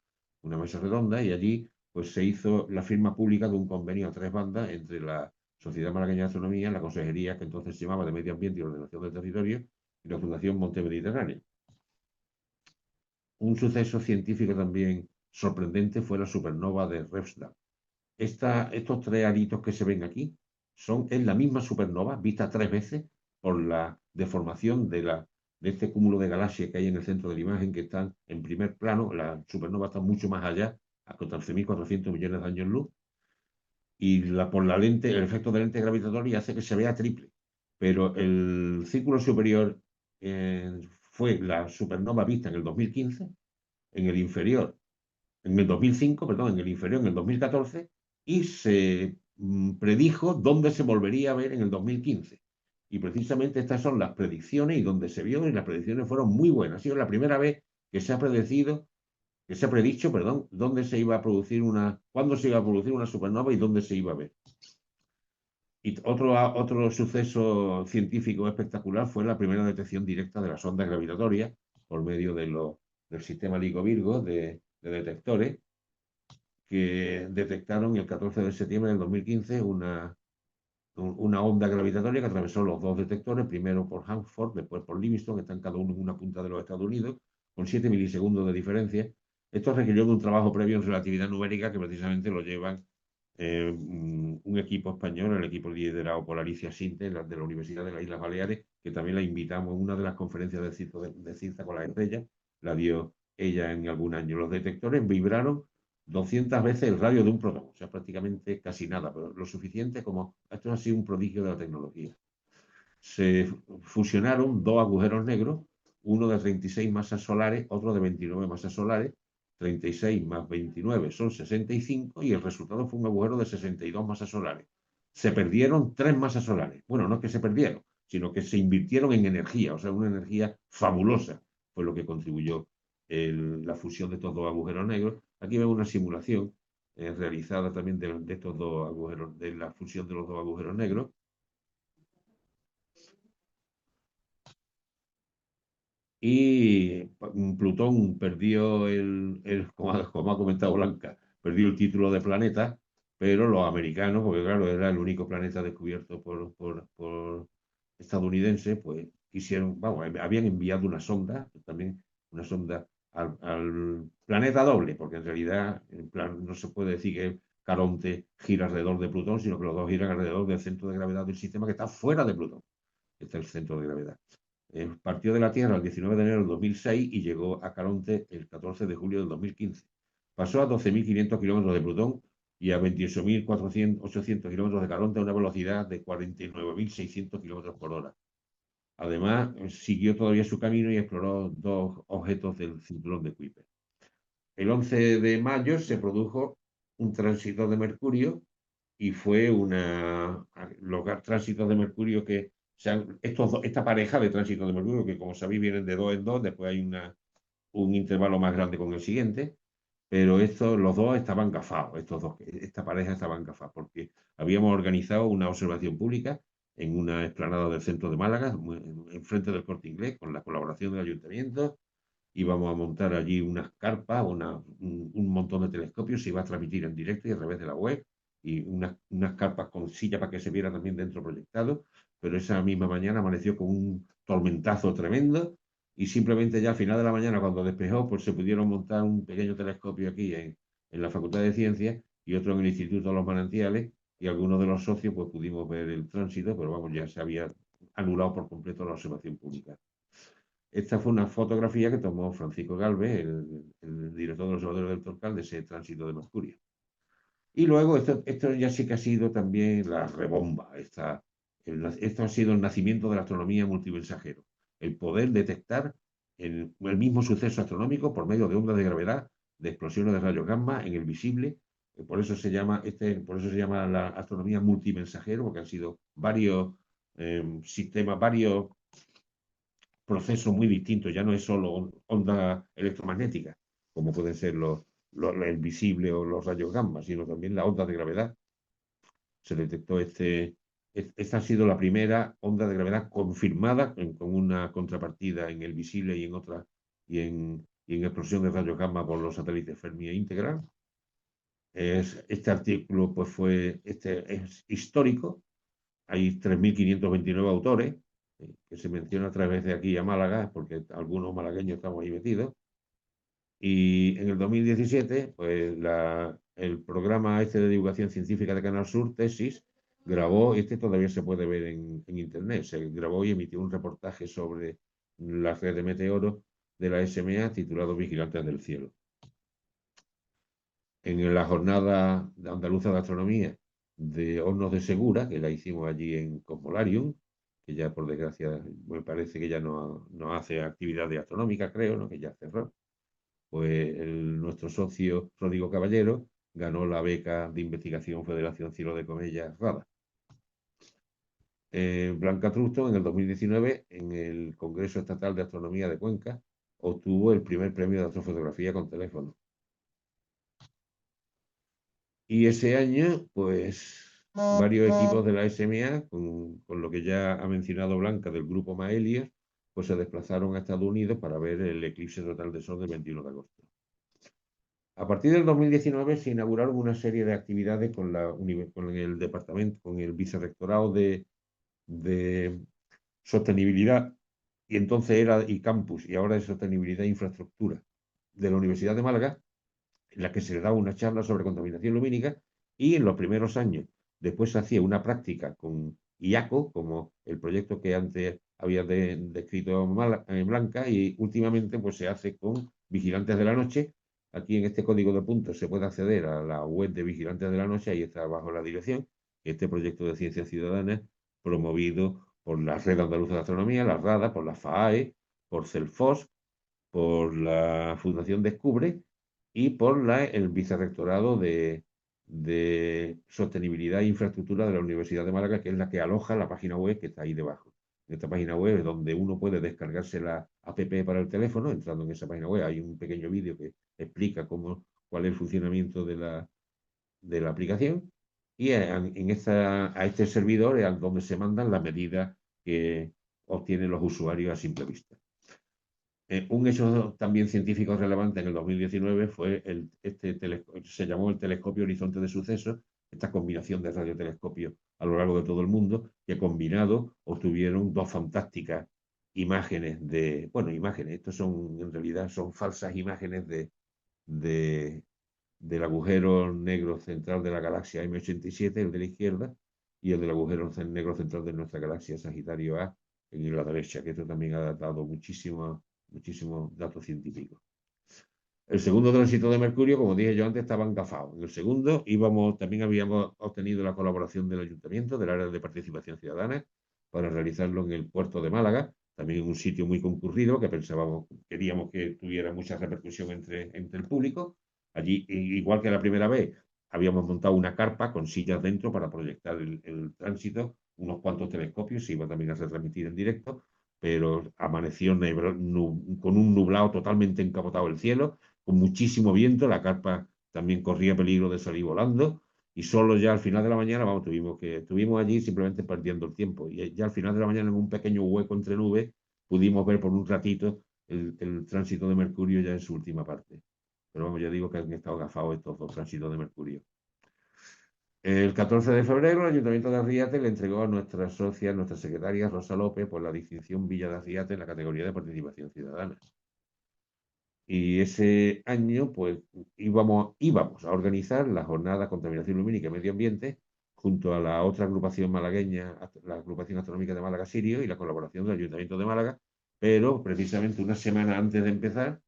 una mesa redonda, y allí pues se hizo la firma pública de un convenio a 3 bandas entre la Sociedad Malagueña de Astronomía, la Consejería, que entonces se llamaba de Medio Ambiente y Ordenación del Territorio, y la Fundación Monte Mediterráneo. Un suceso científico también sorprendente fue la supernova de Refsdal. Estos 3 aritos que se ven aquí es la misma supernova vista 3 veces por la deformación de este cúmulo de galaxias que hay en el centro de la imagen, que están en primer plano. La supernova está mucho más allá, a 14.400 millones de años luz, y por la lente, el efecto de lente gravitatoria hace que se vea triple. Pero el círculo superior fue la supernova vista en el 2015, en el inferior en el 2005, perdón, en el inferior en el 2014, y se predijo dónde se volvería a ver en el 2015. Y precisamente estas son las predicciones y donde se vio, y las predicciones fueron muy buenas. Ha sido la primera vez que se ha predicho, perdón, cuándo se iba a producir una supernova y dónde se iba a ver. Y otro suceso científico espectacular fue la primera detección directa de las ondas gravitatorias por medio del sistema LIGO-Virgo de detectores, que detectaron el 14 de septiembre del 2015 una onda gravitatoria que atravesó los 2 detectores, primero por Hanford, después por Livingston, que están cada uno en una punta de los Estados Unidos, con 7 milisegundos de diferencia. Esto requirió de un trabajo previo en relatividad numérica que precisamente lo llevan un equipo español, el equipo liderado por Alicia Sinte, de la Universidad de las Islas Baleares, que también la invitamos en una de las conferencias de Ciencia con las Estrellas, la dio ella en algún año. Los detectores vibraron 200 veces el radio de un protón, o sea, prácticamente casi nada, pero lo suficiente como esto ha sido un prodigio de la tecnología. Se fusionaron 2 agujeros negros, uno de 36 masas solares, otro de 29 masas solares. 36 más 29 son 65, y el resultado fue un agujero de 62 masas solares. Se perdieron 3 masas solares. Bueno, no es que se perdieron, sino que se invirtieron en energía, o sea, una energía fabulosa fue lo que contribuyó la fusión de estos 2 agujeros negros. Aquí vemos una simulación realizada también de estos 2 agujeros, de la fusión de los 2 agujeros negros. Y Plutón perdió como ha comentado Blanca, perdió el título de planeta, pero los americanos, porque claro, era el único planeta descubierto por estadounidenses, pues habían enviado una sonda, también una sonda al planeta doble, porque en realidad en plan, no se puede decir que Caronte gira alrededor de Plutón, sino que los dos giran alrededor del centro de gravedad del sistema, que está fuera de Plutón, está el centro de gravedad. partió de la Tierra el 19 de enero del 2006 y llegó a Caronte el 14 de julio del 2015. Pasó a 12.500 kilómetros de Plutón y a 28.800 kilómetros de Caronte a una velocidad de 49.600 kilómetros por hora. Además, siguió todavía su camino y exploró dos objetos del cinturón de Kuiper. El 11 de mayo se produjo un tránsito de Mercurio y fue los tránsitos de Mercurio que esta pareja de tránsitos de Mercurio, que como sabéis vienen de dos en dos, después hay un intervalo más grande con el siguiente, pero los dos estaban gafados, esta pareja estaban gafados, porque habíamos organizado una observación pública en una explanada del centro de Málaga, enfrente del Corte Inglés, con la colaboración del ayuntamiento. Íbamos a montar allí unas carpas, un montón de telescopios, se iba a transmitir en directo y a través de la web, y unas carpas con silla para que se viera también dentro proyectado, pero esa misma mañana amaneció con un tormentazo tremendo y simplemente ya al final de la mañana, cuando despejó, pues se pudieron montar un pequeño telescopio aquí en la Facultad de Ciencias y otro en el Instituto de los Manantiales, y algunos de los socios pues pudimos ver el tránsito, pero vamos, ya se había anulado por completo la observación pública. Esta fue una fotografía que tomó Francisco Galvez, el director del Observatorio del Torcal, de ese tránsito de Mercurio. Y luego esto ya sí que ha sido también la rebomba. Esto ha sido el nacimiento de la astronomía multimensajero. El poder detectar el mismo suceso astronómico por medio de ondas de gravedad, de explosiones de rayos gamma en el visible. Por eso se llama la astronomía multimensajero, porque han sido varios sistemas, varios procesos muy distintos. Ya no es solo onda electromagnética, como pueden ser el visible o los rayos gamma, sino también la onda de gravedad. Se detectó esta ha sido la primera onda de gravedad confirmada con una contrapartida en el visible y en otra y en explosión de rayos gamma por los satélites Fermi e Integral. Este artículo pues es histórico. Hay 3.529 autores que se menciona a través de aquí a Málaga, porque algunos malagueños estamos ahí metidos. Y en el 2017, pues el programa de divulgación científica de Canal Sur, Tesis, grabó, todavía se puede ver en internet, se grabó y emitió un reportaje sobre la red de meteoros de la SMA titulado Vigilantes del Cielo. En la jornada andaluza de astronomía de Hornos de Segura, que la hicimos allí en Cosmolarium, que ya por desgracia me parece que ya no hace actividades astronómicas, creo, ¿no? Que ya cerró. Pues nuestro socio Rodrigo Caballero ganó la beca de investigación Federación Cielo de Comillas RADA. Blanca Trusto en el 2019 en el Congreso Estatal de Astronomía de Cuenca obtuvo el primer premio de astrofotografía con teléfono. Y ese año, pues, varios equipos de la SMA, con lo que ya ha mencionado Blanca del grupo Maelios, pues se desplazaron a Estados Unidos para ver el eclipse total de sol del 21 de agosto. A partir del 2019 se inauguraron una serie de actividades con el departamento, con el vicerrectorado de sostenibilidad, y campus, y ahora de sostenibilidad e infraestructura de la Universidad de Málaga, en la que se le daba una charla sobre contaminación lumínica, y en los primeros años después se hacía una práctica con IACO, como el proyecto que antes había descrito Blanca, y últimamente pues se hace con Vigilantes de la Noche. Aquí en este código de puntos se puede acceder a la web de Vigilantes de la Noche, ahí está bajo la dirección, este proyecto de ciencia ciudadana promovido por la Red Andaluza de Astronomía, la RADA, por la FAE, por CELFOS, por la Fundación Descubre y por el Vicerrectorado de Sostenibilidad e Infraestructura de la Universidad de Málaga, que es la que aloja la página web que está ahí debajo. En esta página web es donde uno puede descargarse la app para el teléfono. Entrando en esa página web hay un pequeño vídeo que explica cuál es el funcionamiento de la aplicación, y a este servidor es donde se mandan las medidas que obtienen los usuarios a simple vista. Un hecho también científico relevante en el 2019 fue se llamó el telescopio Horizonte de Sucesos, esta combinación de radiotelescopios a lo largo de todo el mundo, que combinado obtuvieron dos fantásticas imágenes estos en realidad son falsas imágenes del agujero negro central de la galaxia M87, el de la izquierda, y el del agujero negro central de nuestra galaxia Sagitario A, en la derecha, que esto también ha dado muchísimos datos científicos. El segundo tránsito de Mercurio, como dije yo antes, estaba engafado. En el segundo también habíamos obtenido la colaboración del Ayuntamiento, del área de participación ciudadana, para realizarlo en el puerto de Málaga, también en un sitio muy concurrido que queríamos que tuviera mucha repercusión entre el público. Allí, igual que la primera vez, habíamos montado una carpa con sillas dentro para proyectar el tránsito, unos cuantos telescopios, se iba también a retransmitir en directo, pero amaneció con un nublado totalmente encapotado el cielo, con muchísimo viento, la carpa también corría peligro de salir volando, y solo ya al final de la mañana, vamos, estuvimos allí simplemente perdiendo el tiempo, y ya al final de la mañana, en un pequeño hueco entre nubes, pudimos ver por un ratito el tránsito de Mercurio ya en su última parte. Pero vamos, ya digo que han estado gafados estos dos tránsitos de Mercurio. El 14 de febrero, el Ayuntamiento de Arriate le entregó a nuestra socia, nuestra secretaria Rosa López, por la distinción Villa de Arriate en la categoría de participación ciudadana. Y ese año, pues, íbamos a organizar la jornada de Contaminación Lumínica y Medio Ambiente junto a la otra agrupación malagueña, la Agrupación Astronómica de Málaga Sirio, y la colaboración del Ayuntamiento de Málaga, pero precisamente una semana antes de empezar,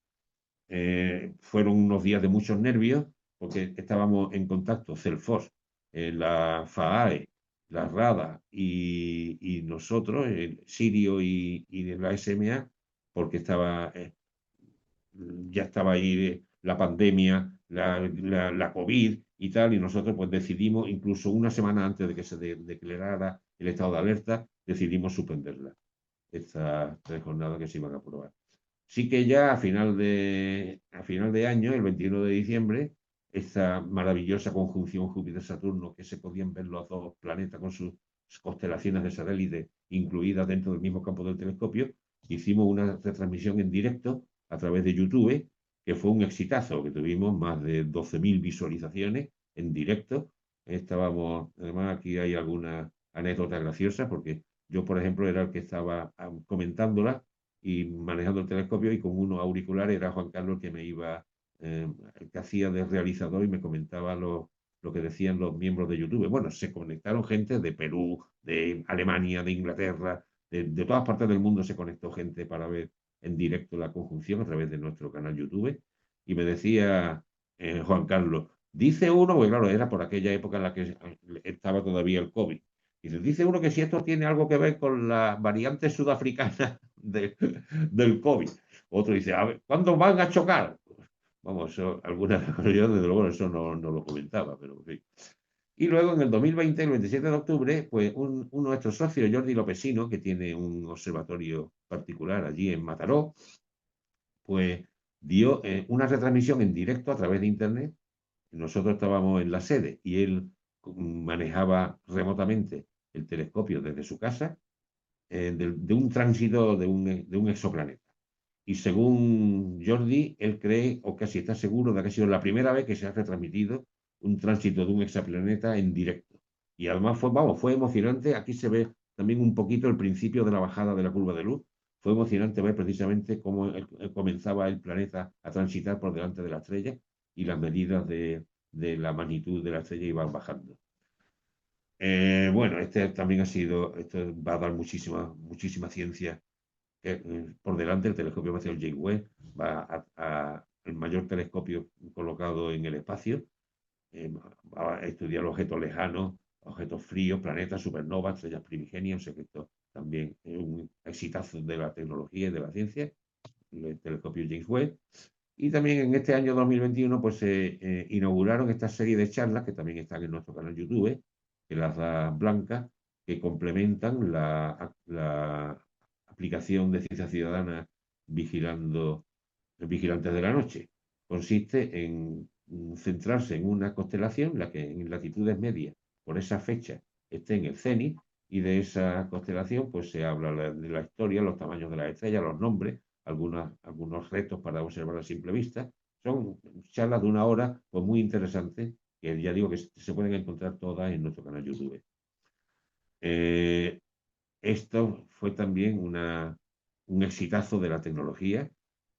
fueron unos días de muchos nervios, porque estábamos en contacto, Celfos, la FAAE, la RADA y nosotros, el Sirio y la SMA, porque ya estaba ahí la pandemia, la COVID y tal, y nosotros pues decidimos, incluso una semana antes de que se declarara el estado de alerta, decidimos suspenderla, estas 3 jornadas que se iban a aprobar. Sí que ya a final de año, el 21 de diciembre, esta maravillosa conjunción Júpiter-Saturno, que se podían ver los dos planetas con sus constelaciones de satélites incluidas dentro del mismo campo del telescopio, hicimos una retransmisión en directo a través de YouTube, que fue un exitazo, que tuvimos más de 12.000 visualizaciones en directo. Además, aquí hay algunas anécdotas graciosas, porque yo, por ejemplo, era el que estaba comentándola y manejando el telescopio, y con unos auriculares era Juan Carlos el que hacía de realizador y me comentaba lo que decían los miembros de YouTube. Bueno, se conectaron gente de Perú, de Alemania, de Inglaterra, de todas partes del mundo se conectó gente para ver en directo la conjunción a través de nuestro canal YouTube. Y me decía Juan Carlos, dice uno, porque claro, era por aquella época en la que estaba todavía el COVID. Dice uno que si esto tiene algo que ver con la variante sudafricana del COVID. Otro dice, a ver, ¿cuándo van a chocar? Vamos, yo desde luego eso no lo comentaba, pero en fin. Y luego en el 2020, el 27 de octubre, pues uno de nuestros socios, Jordi Lopesino, que tiene un observatorio particular allí en Mataró, pues dio una retransmisión en directo a través de Internet. Nosotros estábamos en la sede y él manejaba remotamente el telescopio desde su casa, de un tránsito de un exoplaneta. Y según Jordi, él cree, o casi está seguro, de que ha sido la primera vez que se ha retransmitido un tránsito de un exoplaneta en directo. Y además fue emocionante. Aquí se ve también un poquito el principio de la bajada de la curva de luz. Fue emocionante ver precisamente cómo comenzaba el planeta a transitar por delante de la estrella, y las medidas de la magnitud de la estrella iban bajando. Bueno, esto va a dar muchísima ciencia. Por delante, el telescopio espacial James Webb va el mayor telescopio colocado en el espacio, va a estudiar objetos lejanos, objetos fríos, planetas, supernovas, estrellas primigenias. O sea que esto también es un exitazo de la tecnología y de la ciencia, el telescopio James Webb. Y también en este año 2021 pues se inauguraron esta serie de charlas que también están en nuestro canal YouTube, que las da Blanca, que complementan la aplicación de Ciencia Ciudadana Vigilantes de la Noche. Consiste en centrarse en una constelación, la que en latitudes medias, por esa fecha, esté en el cenit, y de esa constelación pues se habla de la historia, los tamaños de las estrellas, los nombres, algunos retos para observar a simple vista. Son charlas de una hora, pues muy interesantes, que ya digo que se pueden encontrar todas en nuestro canal YouTube. Esto fue también un exitazo de la tecnología.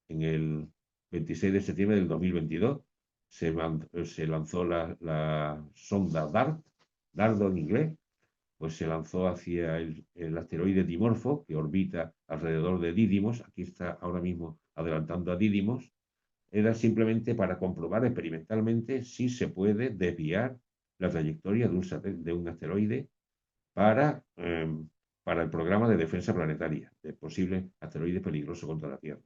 En el 26 de septiembre del 2022 se lanzó la sonda DART, Dardo en inglés, pues se lanzó hacia el asteroide Dimorfo, que orbita alrededor de Didymos. Aquí está ahora mismo adelantando a Didymos. Era simplemente para comprobar experimentalmente si se puede desviar la trayectoria de un asteroide para, para el programa de defensa planetaria, de posibles asteroides peligrosos contra la Tierra.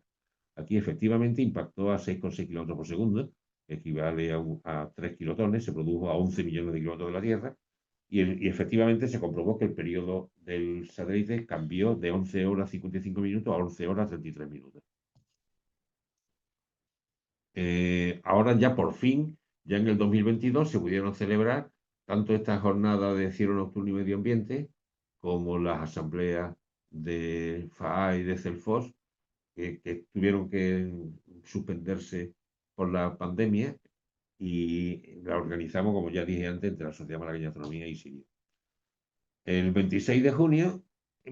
Aquí efectivamente impactó a 6,6 kilómetros por segundo, equivale a 3 kilotones, se produjo a 11 millones de kilómetros de la Tierra, y efectivamente se comprobó que el periodo del satélite cambió de 11 horas 55 minutos a 11 horas 33 minutos. Ahora ya por fin, ya en el 2022, se pudieron celebrar tanto esta jornada de cielo nocturno y medio ambiente como las asambleas de FAA y de CELFOS, que tuvieron que suspenderse por la pandemia, y la organizamos, como ya dije antes, entre la Sociedad Malagueña de Astronomía y Sirio. El 26 de junio,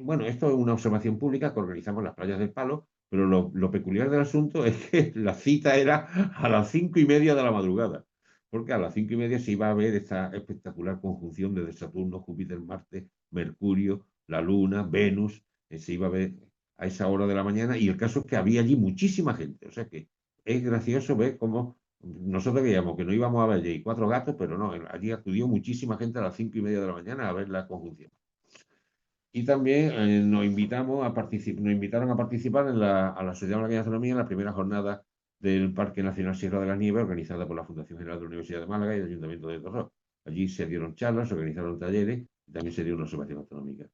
bueno, esto es una observación pública que organizamos en las playas del Palo, pero lo peculiar del asunto es que la cita era a las 5:30 de la madrugada, porque a las 5:30 se iba a ver esta espectacular conjunción de Saturno, Júpiter, Marte, Mercurio, la Luna, Venus, se iba a ver a esa hora de la mañana, y el caso es que había allí muchísima gente, o sea que es gracioso ver cómo nosotros veíamos que no íbamos a ver allí 4 gatos, pero no, allí acudió muchísima gente a las 5:30 de la mañana a ver la conjunción. Y también nos invitaron a participar a la Sociedad Malagueña de Astronomía en la primera jornada del Parque Nacional Sierra de la Nieve, organizada por la Fundación General de la Universidad de Málaga y el Ayuntamiento de Torró. Allí se dieron charlas, se organizaron talleres y también se dio una observación astronómica.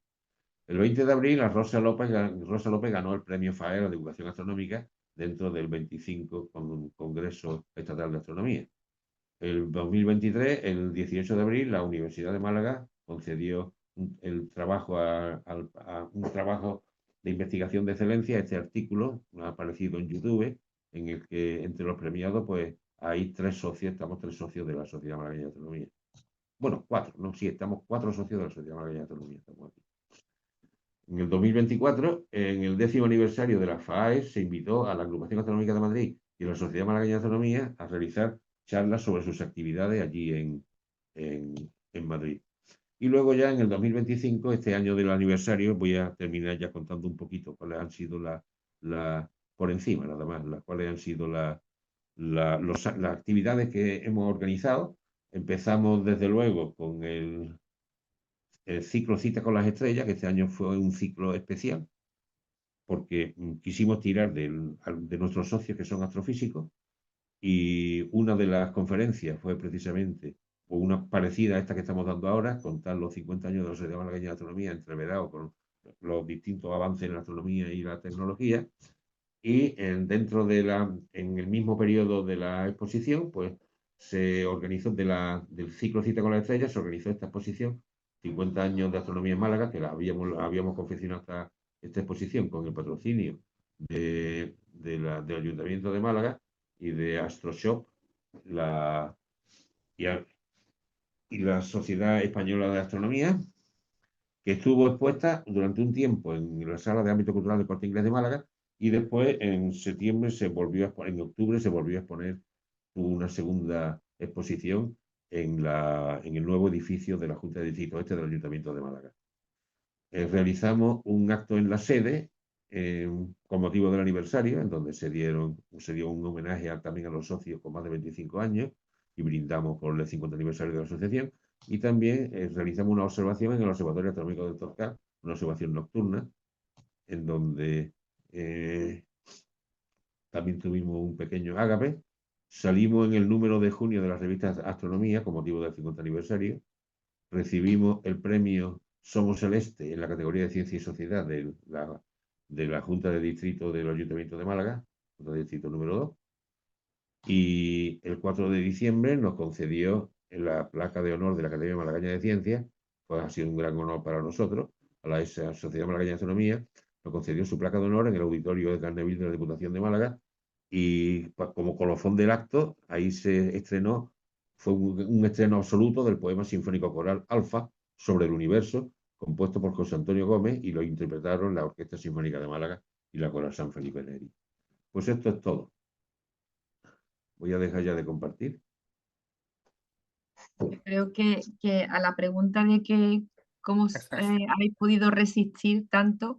El 20 de abril, Rosa López ganó el premio FAE de Divulgación Astronómica dentro del 25 Congreso Estatal de Astronomía. El 2023, el 18 de abril, la Universidad de Málaga concedió un trabajo de investigación de excelencia. Este artículo ha aparecido en YouTube, en el que entre los premiados pues hay 3 socios, estamos 3 socios de la Sociedad Malagueña de Astronomía. Bueno, 4, no, sí, estamos 4 socios de la Sociedad Malagueña de Astronomía, estamos aquí. En el 2024, en el 10º aniversario de la FAE, se invitó a la Agrupación Astronómica de Madrid y a la Sociedad Malagueña de Astronomía a realizar charlas sobre sus actividades allí en Madrid. Y luego ya en el 2025, este año del aniversario, voy a terminar ya contando un poquito cuáles han sido por encima nada más, cuáles han sido las actividades que hemos organizado. Empezamos desde luego con el ciclo Cita con las Estrellas, que este año fue un ciclo especial, porque quisimos tirar de nuestros socios que son astrofísicos, y una de las conferencias fue precisamente una parecida a esta que estamos dando ahora, contar los 50 años de la Sociedad Malagueña de Astronomía entreverados con los distintos avances en la astronomía y la tecnología. Y en el mismo periodo de la exposición, pues se organizó del ciclo Cita con las Estrellas, se organizó esta exposición, 50 años de astronomía en Málaga, que habíamos confeccionado esta exposición con el patrocinio del Ayuntamiento de Málaga y de AstroShop, y la Sociedad Española de Astronomía, que estuvo expuesta durante un tiempo en la Sala de Ámbito Cultural del Corte Inglés de Málaga, y después en octubre se volvió a exponer una segunda exposición en el nuevo edificio de la Junta de Distrito Este del Ayuntamiento de Málaga. Realizamos un acto en la sede con motivo del aniversario, en donde se dio un homenaje también a los socios con más de 25 años, y brindamos por el 50 aniversario de la asociación. Y también realizamos una observación en el Observatorio Astronómico del Torcal, una observación nocturna, en donde también tuvimos un pequeño ágape. Salimos en el número de junio de la revista Astronomía con motivo del 50 aniversario. Recibimos el premio Somos Celeste en la categoría de Ciencia y Sociedad de la Junta de Distrito del Ayuntamiento de Málaga, Junta de Distrito número 2. Y el 4 de diciembre nos concedió la placa de honor de la Academia Malagueña de Ciencias, pues ha sido un gran honor para nosotros, a la Sociedad Malagueña de Astronomía. Nos concedió su placa de honor en el auditorio de Carneville de la Diputación de Málaga, y pues, como colofón del acto, ahí se estrenó, fue un estreno absoluto del poema sinfónico coral Alfa sobre el universo, compuesto por José Antonio Gómez, y lo interpretaron la Orquesta Sinfónica de Málaga y la Coral San Felipe Neri. Pues esto es todo. Voy a dejar ya de compartir. Creo que a la pregunta de ¿Cómo habéis podido resistir tanto?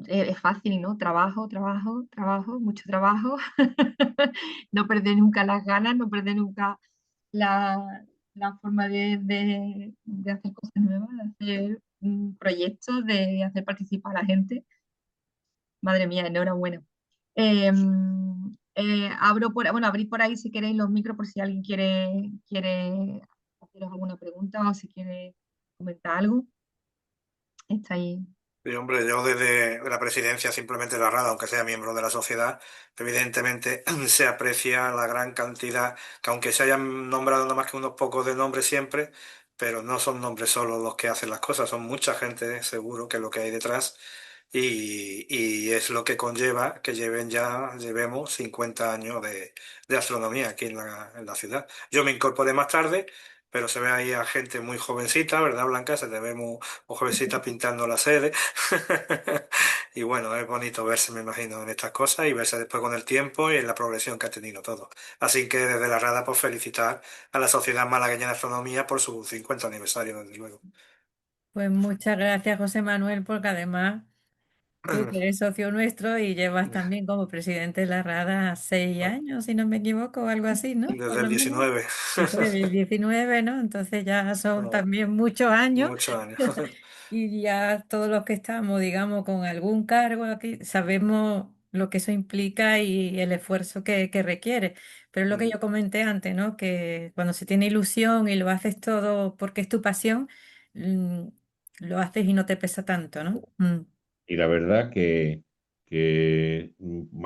Es fácil, ¿no? Trabajo, trabajo, trabajo, mucho trabajo. No perder nunca las ganas, no perder nunca la forma de hacer cosas nuevas, de hacer proyectos, de hacer participar a la gente. Madre mía, enhorabuena. Eh, bueno, abrid por ahí si queréis los micros por si alguien quiere haceros alguna pregunta o si quiere comentar algo. Está ahí. Sí, hombre, yo desde la presidencia simplemente de la Rada, aunque sea miembro de la sociedad, evidentemente se aprecia la gran cantidad, que aunque se hayan nombrado nada más que unos pocos de nombres siempre, pero no son nombres solo los que hacen las cosas, son mucha gente, seguro, que es lo que hay detrás, y es lo que conlleva que llevemos 50 años de astronomía aquí en la ciudad. Yo me incorporé más tarde, pero se ve ahí a gente muy jovencita, ¿verdad, Blanca? Se te ve muy jovencita pintando la sede. Y bueno, es bonito verse, me imagino, en estas cosas y verse después con el tiempo y en la progresión que ha tenido todo. Así que desde la Rada, pues felicitar a la Sociedad Malagueña de Astronomía por su 50 aniversario, desde luego. Pues muchas gracias, José Manuel, porque además tú que eres socio nuestro y llevas también como presidente de la Rada 6 años, si no me equivoco, o algo así, ¿no? Por Desde el lo menos. 19, Eso es el 19, ¿no? Entonces ya son también muchos años muchos años. y ya todos los que estamos, digamos, con algún cargo aquí, sabemos lo que eso implica y el esfuerzo que requiere. Pero es lo que yo comenté antes, ¿no? Que cuando se tiene ilusión y lo haces todo porque es tu pasión, mm, lo haces y no te pesa tanto, ¿no? Y la verdad que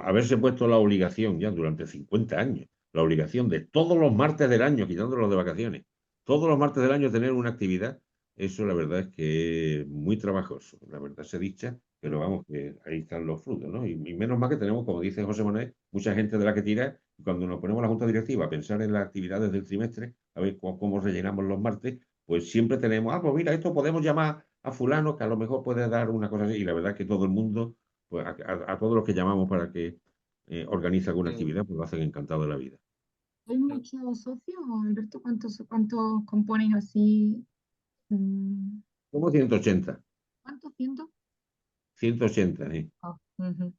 haberse puesto la obligación ya durante 50 años, la obligación de todos los martes del año, quitándolos de vacaciones, todos los martes del año tener una actividad, eso la verdad es que es muy trabajoso. La verdad se dicha, pero vamos, que ahí están los frutos, ¿no? Y menos mal que tenemos, como dice José Manuel, mucha gente de la que tirar. Y cuando nos ponemos la Junta Directiva a pensar en las actividades del trimestre, a ver cómo rellenamos los martes, pues siempre tenemos, pues mira, esto podemos llamar a fulano que a lo mejor puede dar una cosa así. Y la verdad es que todo el mundo, pues a todos los que llamamos para que organice alguna actividad, pues lo hacen encantado de la vida. ¿Hay muchos socios, Alberto? ¿Cuántos componen así? Mm, Como 180, ¿Cuántos cientos? 180, ¿eh? Ah, ujú.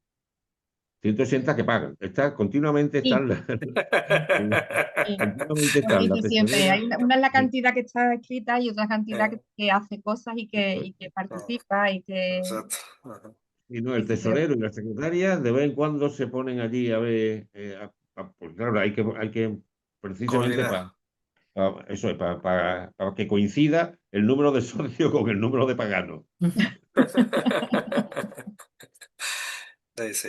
180 que pagan. Continuamente Sí, están, sí. continuamente Lo que están la dice siempre, tesorera. hay una es la cantidad que está escrita y otra cantidad Eh, que hace cosas y que no, participa y exacto. Ajá. Y no, el que se- tesorero y la secretaria de vez en cuando se ponen allí a ver, pues claro, hay que precisamente Coordinar. para eso es, para que coincida el número de socios con el número de paganos. Sí, sí.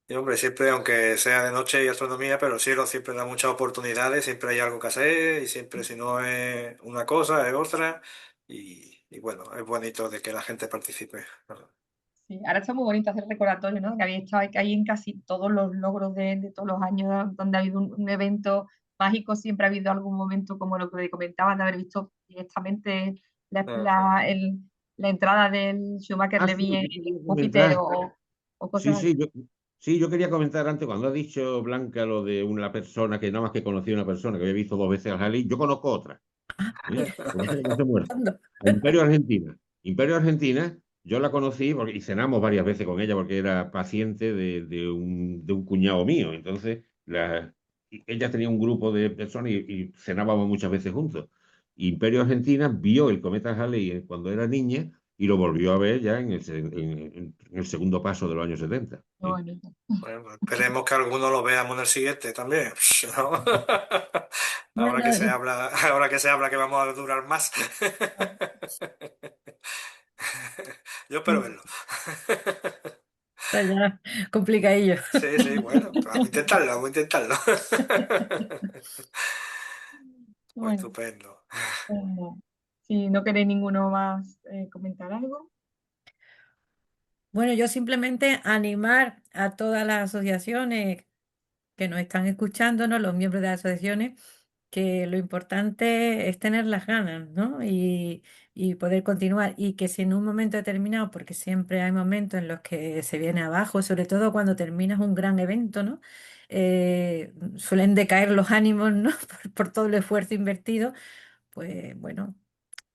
Y hombre, siempre, aunque sea de noche y astronomía, pero el cielo siempre da muchas oportunidades, siempre hay algo que hacer y siempre si no es una cosa, es otra. Y bueno, es bonito de que la gente participe. sí. Ahora está muy bonito hacer recordatorio, ¿no? Que habéis estado ahí en casi todos los logros de todos los años donde ha habido un evento mágico, siempre ha habido algún momento como lo que comentaban, de haber visto directamente la, Ah, la, el- la entrada del Schumacher Ah, Levy sí, en yo quería Júpiter comentar. o Sí, cosas así. sí, yo quería comentar antes, cuando ha dicho Blanca lo de una persona que nada más que conocía a una persona que había visto 2 veces al Halley, yo conozco otra, ¿eh? Lo que pasa es que no se ha muerto. ¿Cuándo? A Imperio Argentina. Imperio Argentina, yo la conocí y cenamos varias veces con ella porque era paciente de un cuñado mío. Entonces, ella tenía un grupo de personas y cenábamos muchas veces juntos. Imperio Argentina vio el cometa Halley cuando era niña y lo volvió a ver ya en el segundo paso de los años 70. Qué bonito. bueno, esperemos que alguno lo veamos en el siguiente también. ¿No? Bueno, Ahora que se habla que vamos a durar más. Yo espero verlo. está ya complicadillo. Sí, sí, bueno, vamos a intentarlo, vamos a intentarlo. Pues Bueno, estupendo. si no queréis ninguno más comentar algo. Bueno, yo simplemente animar a todas las asociaciones que nos están escuchándonos, los miembros de las asociaciones, que lo importante es tener las ganas, ¿no? Y poder continuar. Y que si en un momento determinado, porque siempre hay momentos en los que se viene abajo, sobre todo cuando terminas un gran evento, ¿no? Suelen decaer los ánimos, ¿no? Por todo el esfuerzo invertido, pues bueno.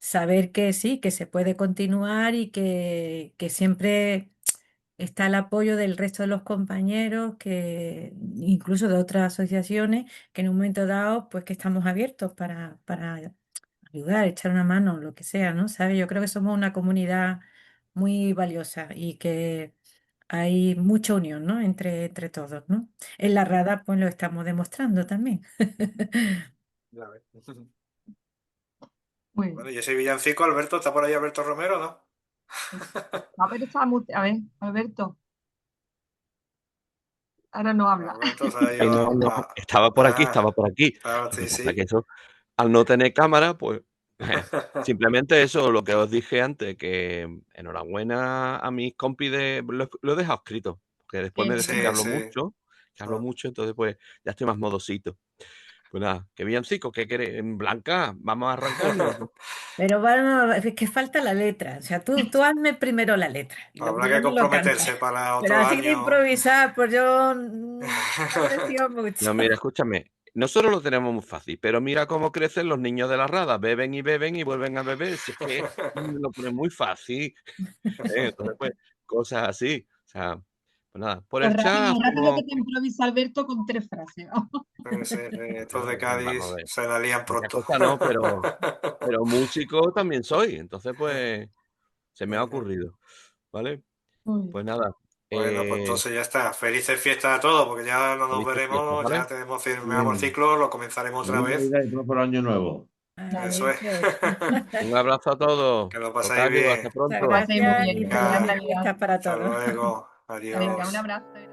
saber que sí, que se puede continuar y que siempre está el apoyo del resto de los compañeros, que incluso de otras asociaciones, que en un momento dado, pues que estamos abiertos para ayudar, echar una mano, lo que sea, ¿no? ¿Sabes? Yo creo que somos una comunidad muy valiosa y que hay mucha unión, ¿no? Entre todos, ¿no? En la Rada, pues lo estamos demostrando también. Ya ves. Muy bien. Bueno, y ese villancico, Alberto, ¿está por ahí Alberto Romero, no? A ver, a ver, Alberto, ahora no habla. Alberto se ha ido No, a... estaba por aquí, estaba por aquí. Claro, Lo sí, que pasa es que sí. eso, al no tener cámara, pues simplemente eso, lo que os dije antes, que enhorabuena a mis compis lo he dejado escrito, porque después me decís Sí, que Sí, sí. hablo mucho, entonces pues ya estoy más modosito. Pues nada, que villancico, ¿qué querés? En Blanca, vamos a arrancarnos. Pero bueno, es que falta la letra. O sea, tú hazme primero la letra y luego Habrá ya que me lo cantas. comprometerse para Pero otro así de año. improvisar, pues yo no te fío mucho. No, mira, escúchame, nosotros lo tenemos muy fácil, pero mira cómo crecen los niños de la Rada, beben y vuelven a beber, si es que lo ponen muy fácil, entonces pues cosas así, o sea, pues nada, por Lo el rápido, chat lo rápido hacemos, que te improvisa Alberto con 3 frases. Sí, sí, sí, estos de vamos a Cádiz ver, se la lían muchas pronto. cosas no, pero músico también soy, entonces pues se me ha Ujú. ocurrido, ¿vale? Muy bien. Pues nada, Bueno, pues entonces ya está. Felices fiestas a todos, porque ya no nos felices fiestas, veremos, ¿vale? ya terminamos el Bien. ciclo, lo comenzaremos otra Feliz vez. Navidad y próspero año nuevo. Eso Vale, es. pues. Un abrazo a todos, Que lo pasáis Octavio, hasta bien. Muchas pronto. Paséis muy gracias bien. y Feliz Venga, feliz Navidad. fiesta para hasta todos. luego. Venga, un Adiós. abrazo.